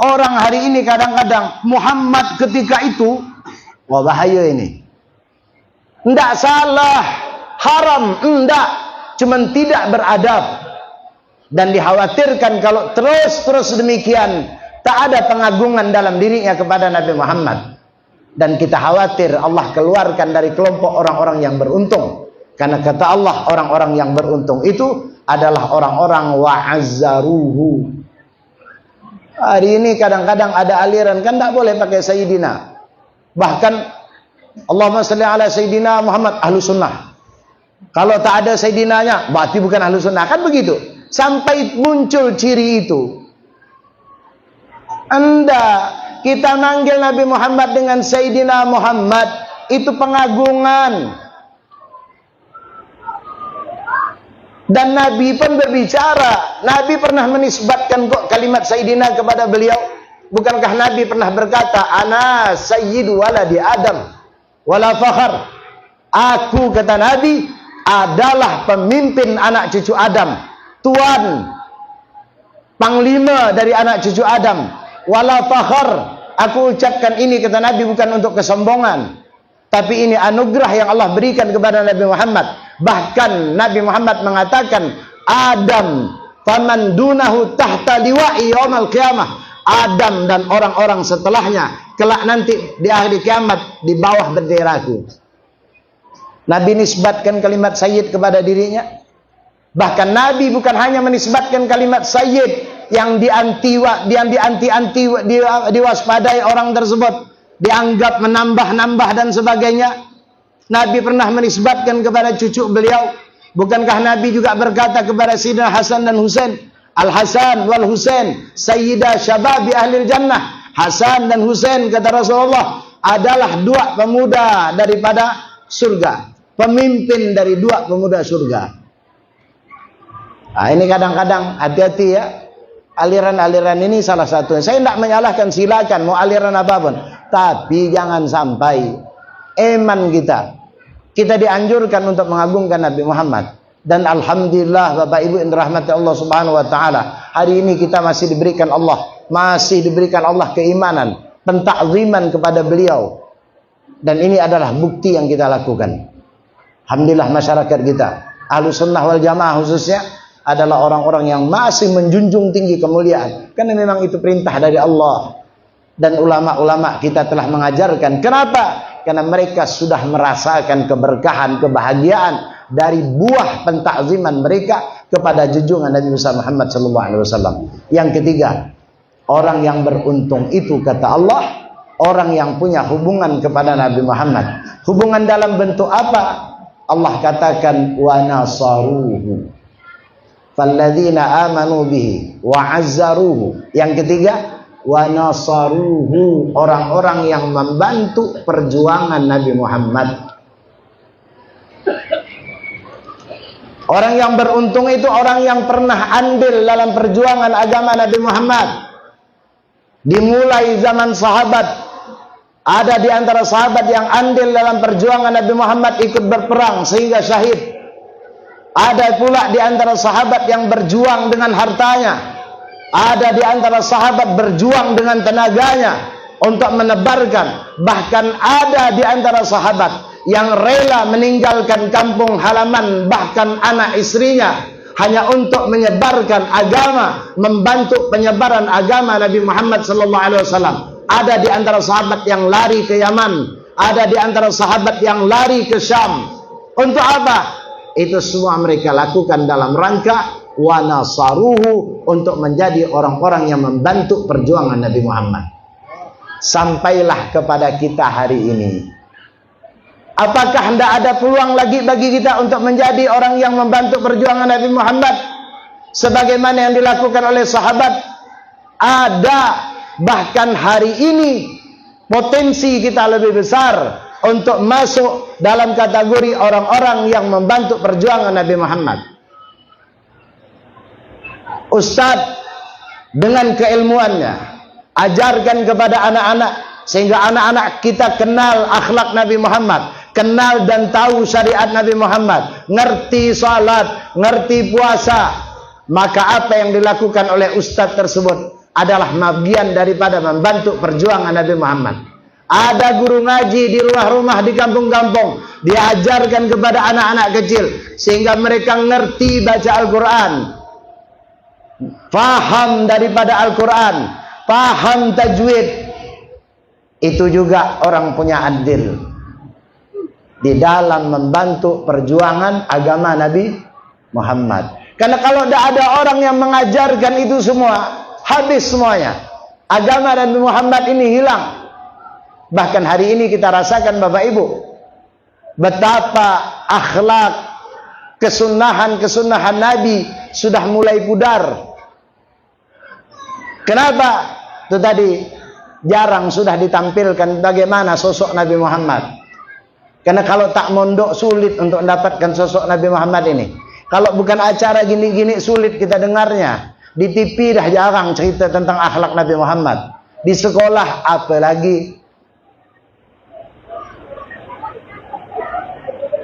Orang hari ini kadang-kadang Muhammad ketika itu, wah bahaya ini. Tidak salah, haram, tidak. Cuman tidak beradab. Dan dikhawatirkan kalau terus demikian, tak ada pengagungan dalam dirinya kepada Nabi Muhammad. Dan kita khawatir Allah keluarkan dari kelompok orang-orang yang beruntung. Karena kata Allah, orang-orang yang beruntung itu adalah orang-orang wa'azzaruhu. Hari ini kadang-kadang ada aliran, kan tak boleh pakai Sayyidina. Bahkan Allahumma salli ala Sayyidina Muhammad, ahlu sunnah. Kalau tak ada Sayyidinanya, berarti bukan ahlu sunnah. Kan begitu. Sampai muncul ciri itu. Kita manggil Nabi Muhammad dengan Sayyidina Muhammad, itu pengagungan. Dan Nabi pun berbicara. Nabi pernah menisbatkan kok kalimat Sayyidina kepada beliau. Bukankah Nabi pernah berkata, ana sayyidu waladi Adam wala fakhar. Aku, kata Nabi, adalah pemimpin anak cucu Adam, tuan, panglima dari anak cucu Adam. Wala fakhar, aku ucapkan ini, kata Nabi, bukan untuk kesombongan, tapi ini anugerah yang Allah berikan kepada Nabi Muhammad. Bahkan Nabi Muhammad mengatakan, Adam faman dunahu tahta liwa'i yaumal qiyamah. Adam dan orang-orang setelahnya kelak nanti di akhir kiamat di bawah benderaku. Nabi nisbatkan kalimat sayyid kepada dirinya. Bahkan Nabi bukan hanya menisbatkan kalimat sayyid yang diwaspadai orang tersebut, dianggap menambah-nambah dan sebagainya. Nabi pernah menisbatkan kepada cucu beliau. Bukankah Nabi juga berkata kepada Sayyidina Hasan dan Husain, Al-Hasan wal Husain sayyida syababi ahlil jannah. Hasan dan Husain, kata Rasulullah, adalah dua pemuda daripada surga, pemimpin dari dua pemuda surga. Nah, ini kadang-kadang hati-hati ya. Aliran-aliran ini salah satu. Saya tidak menyalahkan, silakan mau aliran apapun, tapi jangan sampai iman kita dianjurkan untuk mengagungkan Nabi Muhammad. Dan alhamdulillah Bapak Ibu yang dirahmati Allah Subhanahu wa taala, hari ini kita masih diberikan Allah keimanan, pentakziman kepada beliau. Dan ini adalah bukti yang kita lakukan. Alhamdulillah masyarakat kita, Ahlussunnah wal Jamaah khususnya, adalah orang-orang yang masih menjunjung tinggi kemuliaan. Karena memang itu perintah dari Allah. Dan ulama-ulama kita telah mengajarkan. Kenapa? Karena mereka sudah merasakan keberkahan, kebahagiaan dari buah pentakziman mereka kepada junjungan Nabi Muhammad sallallahu alaihi wasallam. Yang ketiga, orang yang beruntung itu kata Allah, orang yang punya hubungan kepada Nabi Muhammad. Hubungan dalam bentuk apa? Allah katakan wa nasaruhu falladzina amanu bihi wa azzaruhu. Yang ketiga, wa nasaruhu, orang-orang yang membantu perjuangan Nabi Muhammad. Orang yang beruntung itu orang yang pernah andil dalam perjuangan agama Nabi Muhammad. Dimulai zaman sahabat, ada di antara sahabat yang andil dalam perjuangan Nabi Muhammad, ikut berperang sehingga syahid. Ada pula di antara sahabat yang berjuang dengan hartanya. Ada di antara sahabat berjuang dengan tenaganya untuk menebarkan. Bahkan ada di antara sahabat yang rela meninggalkan kampung halaman, bahkan anak istrinya, hanya untuk menyebarkan agama, membantu penyebaran agama Nabi Muhammad SAW. Ada di antara sahabat yang lari ke Yaman, ada di antara sahabat yang lari ke Syam. Untuk apa? Itu semua mereka lakukan dalam rangka wa nasaruhu, untuk menjadi orang-orang yang membantu perjuangan Nabi Muhammad. Sampailah kepada kita hari ini. Apakah tidak ada peluang lagi bagi kita untuk menjadi orang yang membantu perjuangan Nabi Muhammad sebagaimana yang dilakukan oleh sahabat? Ada. Bahkan hari ini potensi kita lebih besar untuk masuk dalam kategori orang-orang yang membantu perjuangan Nabi Muhammad. Ustadz dengan keilmuannya ajarkan kepada anak-anak sehingga anak-anak kita kenal akhlak Nabi Muhammad, kenal dan tahu syariat Nabi Muhammad, ngerti salat, ngerti puasa. Maka apa yang dilakukan oleh ustadz tersebut adalah bagian daripada membantu perjuangan Nabi Muhammad. Ada guru ngaji di rumah-rumah, di kampung-kampung, diajarkan kepada anak-anak kecil sehingga mereka ngerti baca Al-Quran, faham daripada Al-Quran, paham tajwid. Itu juga orang punya adil di dalam membantu perjuangan agama Nabi Muhammad. Karena kalau tidak ada orang yang mengajarkan itu semua, habis semuanya. Agama Nabi Muhammad ini hilang. Bahkan hari ini kita rasakan Bapak Ibu, betapa akhlak kesunahan Nabi sudah mulai pudar. Kenapa? Itu tadi jarang sudah ditampilkan bagaimana sosok Nabi Muhammad. Karena kalau tak mondok sulit untuk mendapatkan sosok Nabi Muhammad ini. Kalau bukan acara gini-gini sulit kita dengarnya. Di TV dah jarang cerita tentang akhlak Nabi Muhammad. Di sekolah apalagi.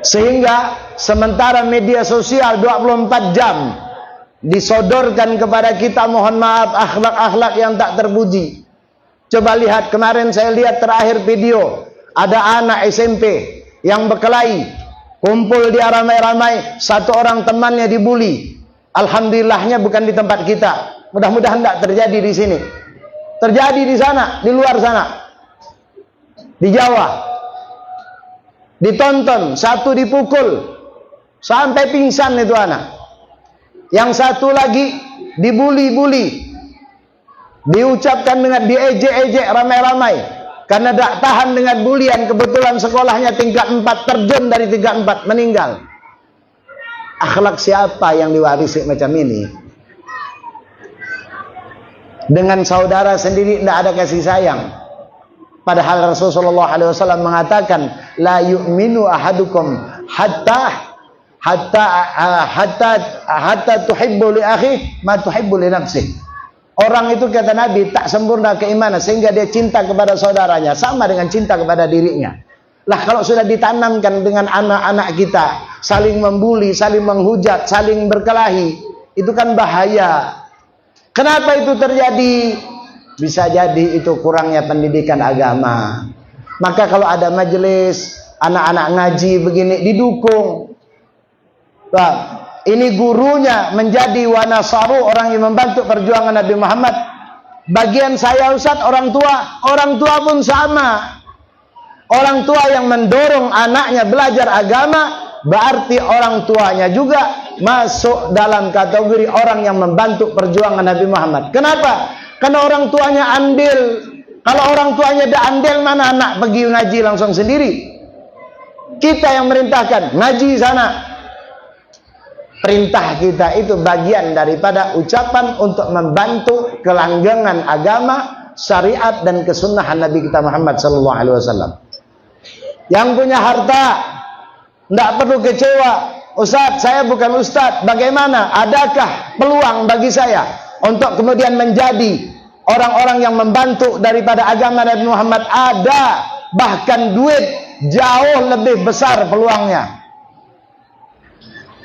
Sehingga sementara media sosial 24 jam disodorkan kepada kita, mohon maaf, akhlak-akhlak yang tak terpuji. Coba lihat, kemarin saya lihat terakhir video, ada anak SMP yang berkelahi, kumpul dia ramai-ramai, satu orang temannya dibuli. Alhamdulillahnya bukan di tempat kita. Mudah-mudahan tidak terjadi di sini. Terjadi di sana, di luar sana, di Jawa. Ditonton, satu dipukul sampai pingsan itu anak. Yang satu lagi dibuli-buli, diucapkan dengan diejek-ejek ramai-ramai karena tidak tahan dengan bulian. Kebetulan sekolahnya tingkat 4, terjun dari tingkat 4, meninggal. Akhlak siapa yang diwarisi macam ini? Dengan saudara sendiri tidak ada kasih sayang. Padahal Rasulullah SAW mengatakan, la yu'minu ahadukum hatta tuhibbu li akhi ma tuhibbu li nafsih. Orang itu kata Nabi tak sempurna keimanan sehingga dia cinta kepada saudaranya sama dengan cinta kepada dirinya. Lah kalau sudah ditanamkan dengan anak-anak kita saling membuli, saling menghujat, saling berkelahi, itu kan bahaya. Kenapa itu terjadi? Bisa jadi itu kurangnya pendidikan agama. Maka kalau ada majelis anak-anak ngaji begini didukung. Nah, ini gurunya menjadi wanasaru, orang yang membantu perjuangan Nabi Muhammad. Bagian saya Ustaz, orang tua pun sama. Orang tua yang mendorong anaknya belajar agama berarti orang tuanya juga masuk dalam kategori orang yang membantu perjuangan Nabi Muhammad. Kenapa? Karena orang tuanya andil. Kalau orang tuanya dah andil, mana anak pergi ngaji langsung sendiri? Kita yang merintahkan, ngaji sana. Perintah kita itu bagian daripada ucapan untuk membantu kelanggengan agama, syariat dan kesunahan Nabi kita Muhammad sallallahu alaihi wasallam. Yang punya harta tidak perlu kecewa. Ustaz, saya bukan ustaz. Bagaimana? Adakah peluang bagi saya untuk kemudian menjadi orang-orang yang membantu daripada agama Nabi Muhammad? Ada. Bahkan duit jauh lebih besar peluangnya.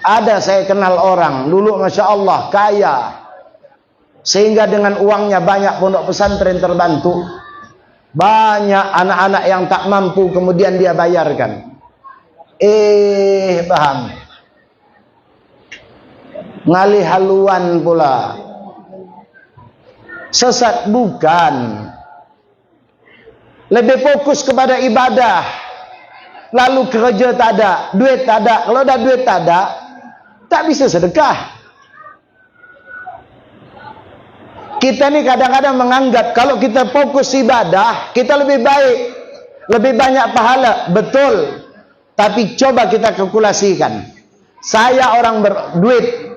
Ada, saya kenal orang dulu, Masya Allah, kaya, sehingga dengan uangnya banyak pondok pesantren terbantu, banyak anak-anak yang tak mampu kemudian dia bayarkan. Paham, ngalih haluan pula. Sesat bukan, lebih fokus kepada ibadah. Lalu kerja tak ada, duit tak ada. Kalau ada duit tak ada, tak bisa sedekah. Kita ni kadang-kadang menganggap kalau kita fokus ibadah, kita lebih baik, lebih banyak pahala. Betul. Tapi coba kita kalkulasikan. Saya orang berduit,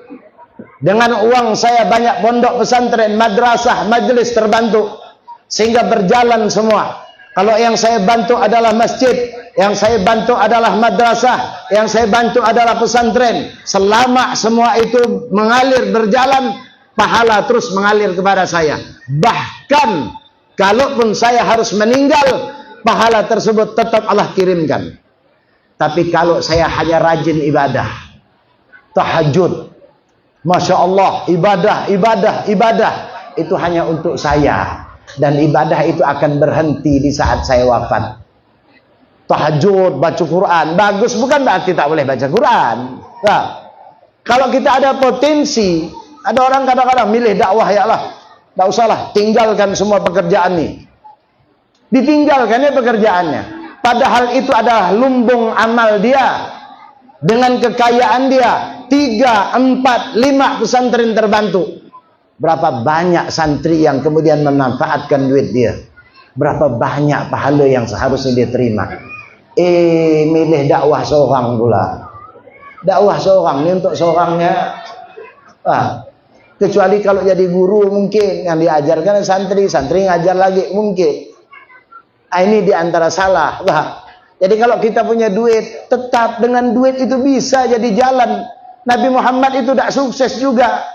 dengan uang saya banyak pondok pesantren, madrasah, majelis terbantu, sehingga berjalan semua. Kalau yang saya bantu adalah masjid, yang saya bantu adalah madrasah, yang saya bantu adalah pesantren, selama semua itu mengalir berjalan, pahala terus mengalir kepada saya. Bahkan kalaupun saya harus meninggal, pahala tersebut tetap Allah kirimkan. Tapi kalau saya hanya rajin ibadah, tahajud, Masya Allah, ibadah, itu hanya untuk saya. Dan ibadah itu akan berhenti di saat saya wafat. Tahajud, baca Quran, bagus, bukan berarti tak boleh baca Quran. Nah, kalau kita ada potensi, ada orang kadang-kadang milih dakwah, ya Allah, tak usahlah, tinggalkan semua pekerjaan ini. Ditinggalkannya pekerjaannya. Padahal itu adalah lumbung amal dia. Dengan kekayaan dia, 3, 4, 5 pesantren terbantu. Berapa banyak santri yang kemudian memanfaatkan duit dia. Berapa banyak pahala yang seharusnya dia terima. Milih dakwah seorang pula. Dakwah seorang ni untuk seorangnya. Kecuali kalau jadi guru mungkin yang diajarkan santri ngajar lagi mungkin. Ini diantara salah. Jadi kalau kita punya duit, tetap dengan duit itu bisa jadi jalan. Nabi Muhammad itu tak sukses juga.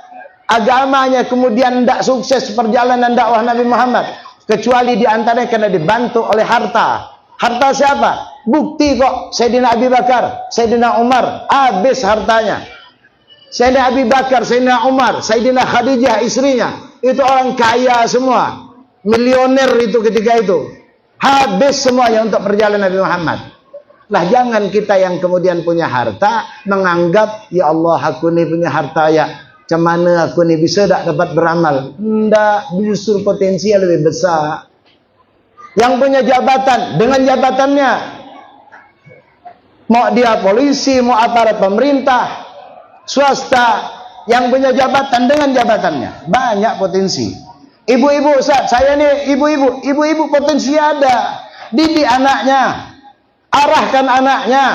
Agamanya kemudian tidak sukses perjalanan dakwah Nabi Muhammad, kecuali diantaranya karena dibantu oleh harta. Harta siapa? Bukti kok Sayyidina Abi Bakar, Sayyidina Umar, habis hartanya. Sayyidina Abi Bakar, Sayyidina Umar, Sayyidina Khadijah istrinya, itu orang kaya semua, milioner itu ketika itu. Habis semuanya untuk perjalanan Nabi Muhammad. Lah jangan kita yang kemudian punya harta menganggap, ya Allah aku ni punya harta ya, macam mana aku ni bisa tak dapat beramal? Tidak, justru potensi yang lebih besar. Yang punya jabatan, dengan jabatannya, mau dia polisi, mau aparat pemerintah, swasta, yang punya jabatan dengan jabatannya, banyak potensi. Ibu-ibu, saya ni ibu-ibu potensi ada. Didik anaknya, arahkan anaknya,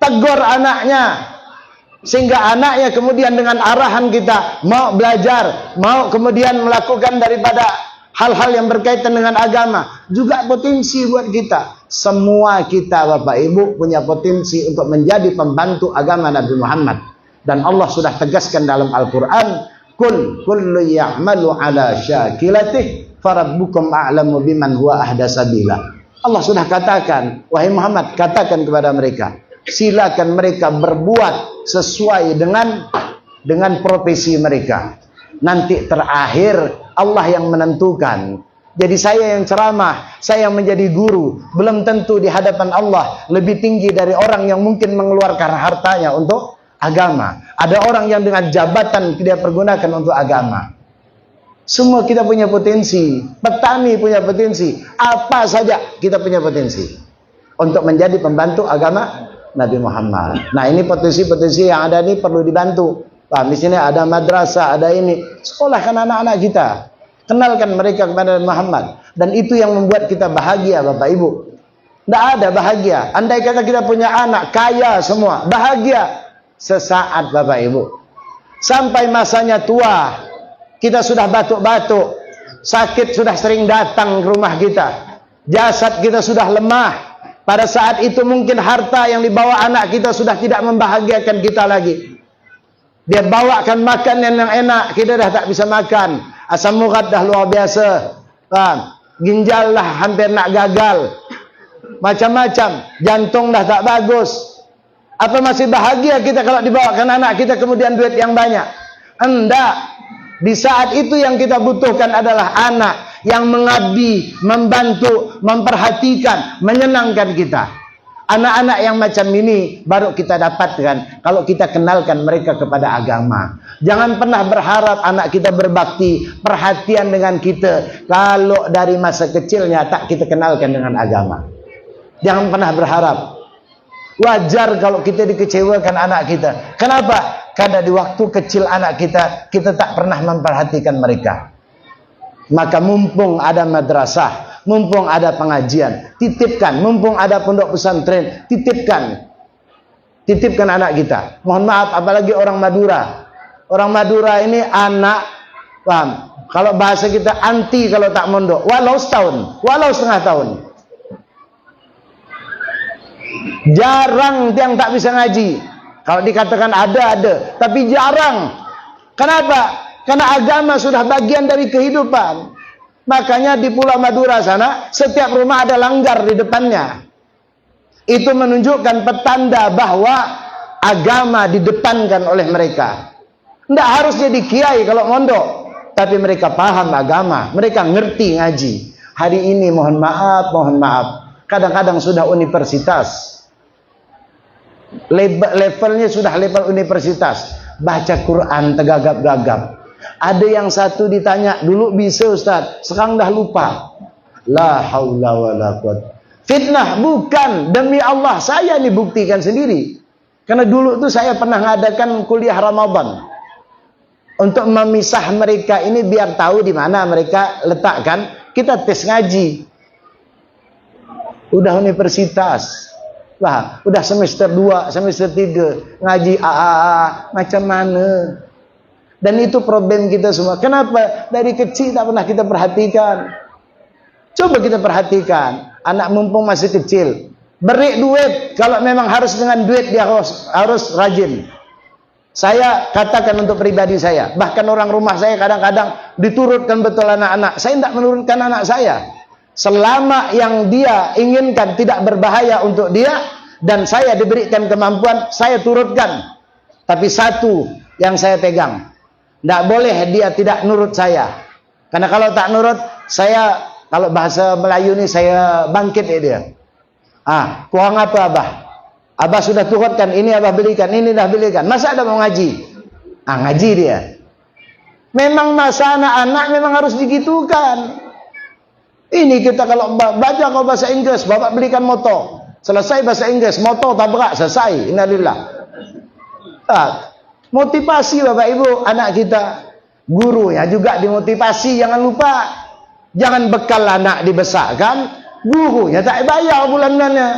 tegur anaknya, sehingga anaknya kemudian dengan arahan kita mau belajar, mau kemudian melakukan daripada hal-hal yang berkaitan dengan agama, juga potensi buat kita. Semua kita Bapak Ibu punya potensi untuk menjadi pembantu agama Nabi Muhammad. Dan Allah sudah tegaskan dalam Al-Quran, kullu ya'malu ala syakilatih farabbukum a'lamu biman huwa ahda sabila. Allah sudah katakan, wahai Muhammad, katakan kepada mereka, silakan mereka berbuat sesuai dengan profesi mereka. Nanti terakhir Allah yang menentukan. Jadi saya yang ceramah, saya yang menjadi guru, belum tentu di hadapan Allah lebih tinggi dari orang yang mungkin mengeluarkan hartanya untuk agama. Ada orang yang dengan jabatan dia pergunakan untuk agama. Semua kita punya potensi. Petani punya potensi. Apa saja kita punya potensi untuk menjadi pembantu agama Nabi Muhammad. Nah, ini potensi-potensi yang ada ini perlu dibantu. Di sini ada madrasah, ada ini. Sekolahkan anak-anak kita. Kenalkan mereka kepada Nabi Muhammad. Dan itu yang membuat kita bahagia, Bapak Ibu. Tidak ada bahagia. Andai kata kita punya anak kaya semua, bahagia sesaat, Bapak Ibu. Sampai masanya tua, kita sudah batuk-batuk, sakit sudah sering datang ke rumah kita, jasad kita sudah lemah. Pada saat itu mungkin harta yang dibawa anak kita sudah tidak membahagiakan kita lagi. Dia bawakan makanan yang enak, kita dah tak bisa makan. Asam urat dah luar biasa. Ginjal dah hampir nak gagal. Macam-macam. Jantung dah tak bagus. Apa masih bahagia kita kalau dibawakan anak kita kemudian duit yang banyak? Enggak. Di saat itu yang kita butuhkan adalah anak yang mengabdi, membantu, memperhatikan, menyenangkan kita. Anak-anak yang macam ini baru kita dapatkan kalau kita kenalkan mereka kepada agama. Jangan pernah berharap anak kita berbakti, perhatian dengan kita kalau dari masa kecilnya tak kita kenalkan dengan agama. Jangan pernah berharap. Wajar kalau kita dikecewakan anak kita. Kenapa? Karena di waktu kecil anak kita, kita tak pernah memperhatikan mereka. Maka mumpung ada madrasah, mumpung ada pengajian, titipkan. Mumpung ada pondok pesantren, titipkan. Titipkan anak kita. Mohon maaf, apalagi orang Madura. Orang Madura ini anak, paham? Kalau bahasa kita anti kalau tak mondok. Walau setahun, walau setengah tahun. Jarang yang tak bisa ngaji. Kalau dikatakan ada, tapi jarang. Kenapa? Karena agama sudah bagian dari kehidupan. Makanya di Pulau Madura sana, setiap rumah ada langgar di depannya. Itu menunjukkan petanda bahwa agama didepankan oleh mereka. Tidak harus jadi kiai kalau mondok, tapi mereka paham agama, mereka ngerti ngaji. Hari ini mohon maaf, kadang-kadang sudah universitas. Levelnya sudah level universitas. Baca Quran tegagap-gagap. Ada yang satu ditanya, dulu bisa Ustaz, sekarang dah lupa. La haula wala quwwata. Fitnah, bukan, demi Allah saya ini buktikan sendiri. Karena dulu tuh saya pernah ngadakan kuliah Ramadan untuk memisah mereka ini biar tahu di mana mereka letakkan. Kita tes ngaji. Udah universitas. Wah, udah semester 2, semester 3 ngaji macam mana? Dan itu problem kita semua. Kenapa? Dari kecil tak pernah kita perhatikan. Coba kita perhatikan. Anak mumpung masih kecil. Beri duit. Kalau memang harus dengan duit, dia harus rajin. Saya katakan untuk pribadi saya. Bahkan orang rumah saya kadang-kadang diturutkan betul anak-anak. Saya tidak menurunkan anak saya. Selama yang dia inginkan tidak berbahaya untuk dia, dan saya diberikan kemampuan, saya turutkan. Tapi satu yang saya pegang. Tidak boleh dia tidak nurut saya. Karena kalau tak nurut, saya, kalau bahasa Melayu ini saya bangkit dia. Kurang apa Abah? Abah sudah turutkan, ini Abah belikan, ini dah belikan. Masa ada mau ngaji? Ngaji dia. Memang masa anak-anak memang harus digitukan. Ini kita kalau baca kau bahasa Inggris, bapak belikan motor. Selesai bahasa Inggris, motor tabrak, selesai. Innalillah. Motivasi Bapak Ibu anak kita. Gurunya juga dimotivasi, jangan lupa. Jangan bekal anak dibesarkan, gurunya tak bayar bulan-bulannya.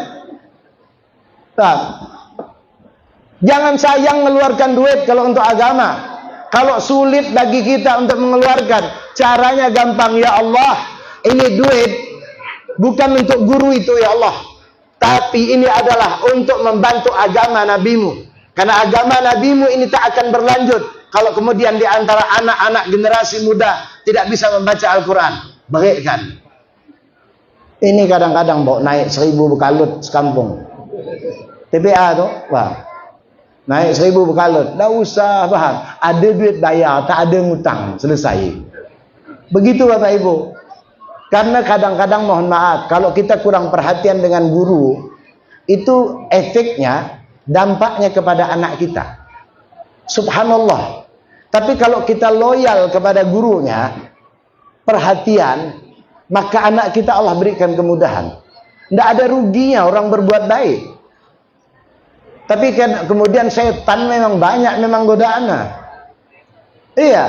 Jangan sayang mengeluarkan duit kalau untuk agama. Kalau sulit bagi kita untuk mengeluarkan, caranya gampang. Ya Allah, ini duit bukan untuk guru itu ya Allah, tapi ini adalah untuk membantu agama Nabimu. Karena agama Nabimu ini tak akan berlanjut kalau kemudian di antara anak-anak generasi muda tidak bisa membaca Al-Quran. Berikan. Ini kadang-kadang bawa naik 1000 bekalut sekampung. TPA tu, wah, naik 1000 bekalut. Dah usah paham. Ada duit bayar, tak ada ngutang. Selesai. Begitu Bapak Ibu. Karena kadang-kadang mohon maaf, kalau kita kurang perhatian dengan guru, itu efeknya, dampaknya kepada anak kita. Subhanallah. Tapi kalau kita loyal kepada gurunya, perhatian, maka anak kita Allah berikan kemudahan. Tidak ada ruginya orang berbuat baik. Tapi kan kemudian setan memang banyak, memang godaannya. Iya.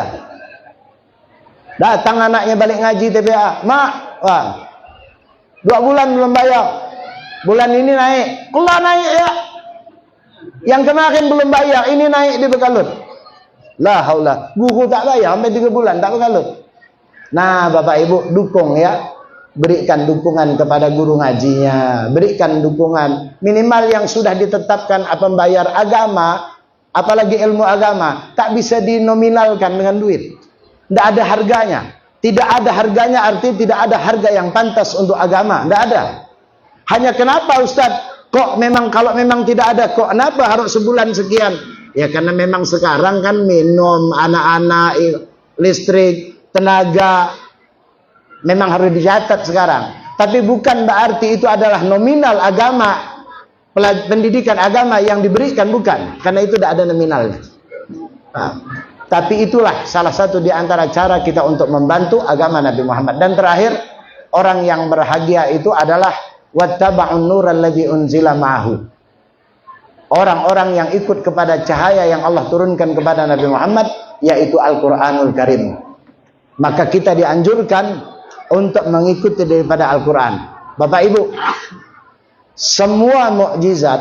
Datang anaknya balik ngaji TPA, mak, wah, 2 bulan belum bayar, bulan ini naik, Allah naik ya. Yang kemarin belum bayar, ini naik di Bekalut. La haula, guru tak bayar sampai 3 bulan tak Bekalut. Nah, Bapak Ibu dukung ya. Berikan dukungan kepada guru ngajinya, berikan dukungan minimal yang sudah ditetapkan pembayar agama, apalagi ilmu agama, tak bisa dinominalkan dengan duit. Tidak ada harganya. Tidak ada harganya artinya tidak ada harga yang pantas untuk agama. Tidak ada. Hanya kenapa Ustadz? Kok memang kalau memang tidak ada, kok kenapa harus sebulan sekian? Ya karena memang sekarang kan minum, anak-anak, listrik, tenaga, memang harus dicatat sekarang. Tapi bukan berarti itu adalah nominal agama, pendidikan agama yang diberikan, bukan. Karena itu tidak ada nominalnya. Nah, tapi itulah salah satu di antara cara kita untuk membantu agama Nabi Muhammad. Dan terakhir, orang yang bahagia itu adalah wattaba'un nural ladzi unzila ma'ahu. Orang-orang yang ikut kepada cahaya yang Allah turunkan kepada Nabi Muhammad, yaitu Al-Qur'anul Karim. Maka kita dianjurkan untuk mengikuti daripada Al-Quran. Bapak Ibu, semua mukjizat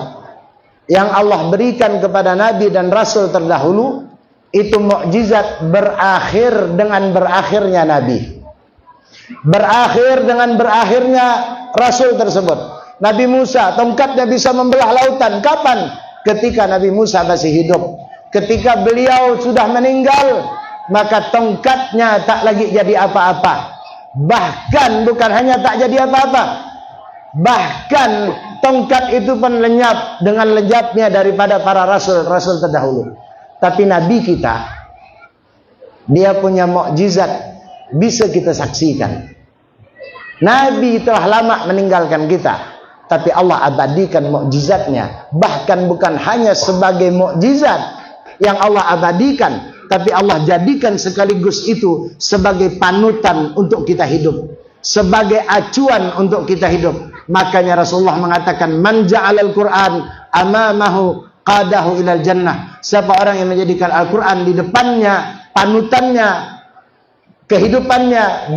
yang Allah berikan kepada Nabi dan Rasul terdahulu, itu mukjizat berakhir dengan berakhirnya Nabi. Berakhir dengan berakhirnya Rasul tersebut. Nabi Musa, tongkatnya bisa membelah lautan. Kapan? Ketika Nabi Musa masih hidup. Ketika beliau sudah meninggal, maka tongkatnya tak lagi jadi apa-apa. Bahkan bukan hanya tak jadi apa-apa, bahkan tongkat itu pun lenyap dengan lenyapnya daripada para rasul-rasul terdahulu. Tapi Nabi kita, dia punya mukjizat bisa kita saksikan. Nabi telah lama meninggalkan kita, tapi Allah abadikan mukjizatnya. Bahkan bukan hanya sebagai mukjizat yang Allah abadikan, tapi Allah jadikan sekaligus itu sebagai panutan untuk kita hidup, sebagai acuan untuk kita hidup. Makanya Rasulullah mengatakan, man ja'alal Qur'an amamahu qadahu ilal jannah. Siapa orang yang menjadikan Al-Quran di depannya, panutannya, kehidupannya,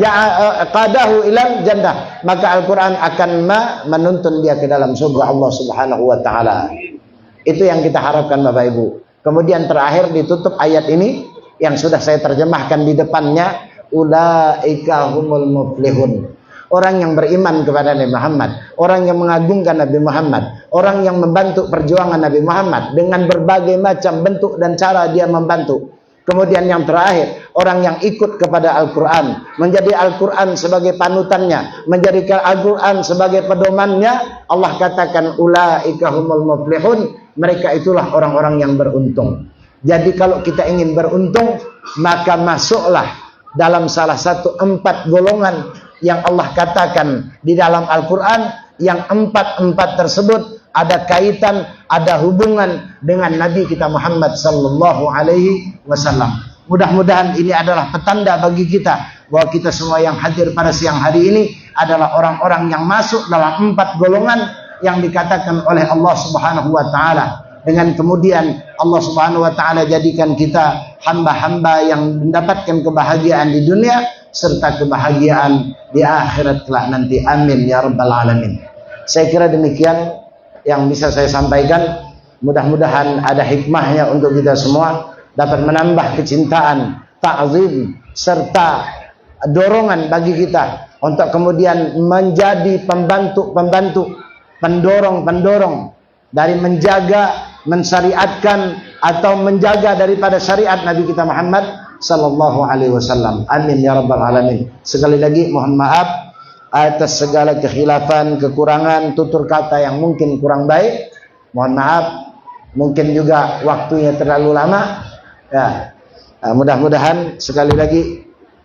qadahu ilal jannah, maka Al-Quran akan menuntun dia ke dalam surga Allah Subhanahu wa taala. Itu yang kita harapkan Bapak Ibu. Kemudian terakhir ditutup ayat ini yang sudah saya terjemahkan di depannya, ulaika humul muflihun. Orang yang beriman kepada Nabi Muhammad, orang yang mengagungkan Nabi Muhammad, orang yang membantu perjuangan Nabi Muhammad dengan berbagai macam bentuk dan cara dia membantu. Kemudian yang terakhir, orang yang ikut kepada Al-Quran, menjadi Al-Quran sebagai panutannya, menjadikan Al-Quran sebagai pedomannya. Allah katakan ulaika humul muflihun. Mereka itulah orang-orang yang beruntung. Jadi kalau kita ingin beruntung, maka masuklah dalam salah satu 4 golongan yang Allah katakan di dalam Al-Quran. Yang 4 tersebut ada kaitan, ada hubungan dengan Nabi kita Muhammad sallallahu alaihi wasallam. Mudah-mudahan ini adalah petanda bagi kita bahwa kita semua yang hadir pada siang hari ini adalah orang-orang yang masuk dalam 4 golongan yang dikatakan oleh Allah Subhanahu wa taala. Dengan kemudian Allah Subhanahu wa taala jadikan kita hamba-hamba yang mendapatkan kebahagiaan di dunia serta kebahagiaan di akhirat kelak nanti. Amin ya rabbal alamin. Saya kira demikian yang bisa saya sampaikan. Mudah-mudahan ada hikmahnya untuk kita semua, dapat menambah kecintaan, ta'zim serta dorongan bagi kita untuk kemudian menjadi pembantu-pembantu, pendorong-pendorong dari menjaga, mensyariatkan atau menjaga daripada syariat Nabi kita Muhammad sallallahu alaihi wasallam. Amin ya rabbal alamin. Sekali lagi mohon maaf atas segala kekhilafan, kekurangan, tutur kata yang mungkin kurang baik. Mohon maaf, mungkin juga waktunya terlalu lama. Ya, mudah-mudahan sekali lagi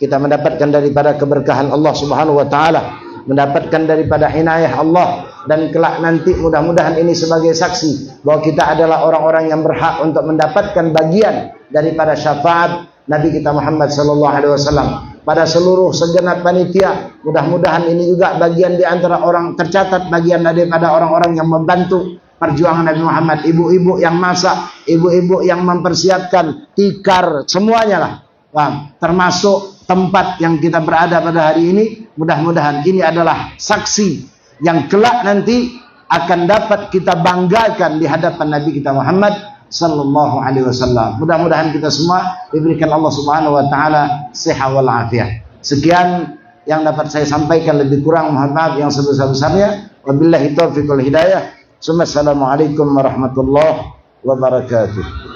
kita mendapatkan daripada keberkahan Allah Subhanahu wa taala, mendapatkan daripada inayah Allah, dan kelak nanti mudah-mudahan ini sebagai saksi bahwa kita adalah orang-orang yang berhak untuk mendapatkan bagian daripada syafaat Nabi kita Muhammad sallallahu alaihi wasallam pada seluruh segenap panitia. Mudah-mudahan ini juga bagian di antara orang tercatat bagian daripada orang-orang yang membantu perjuangan Nabi Muhammad, ibu-ibu yang masak, ibu-ibu yang mempersiapkan tikar, semuanya lah. Termasuk tempat yang kita berada pada hari ini, mudah-mudahan ini adalah saksi yang kelak nanti akan dapat kita banggakan di hadapan Nabi kita Muhammad sallallahu alaihi wasallam. Mudah-mudahan kita semua diberikan Allah Subhanahu wa taala sehat wal afiat. Sekian yang dapat saya sampaikan, lebih kurang mohon maaf yang sebesar-besarnya. Wabillahi taufiq wal hidayah. Assalamualaikum warahmatullahi wabarakatuh.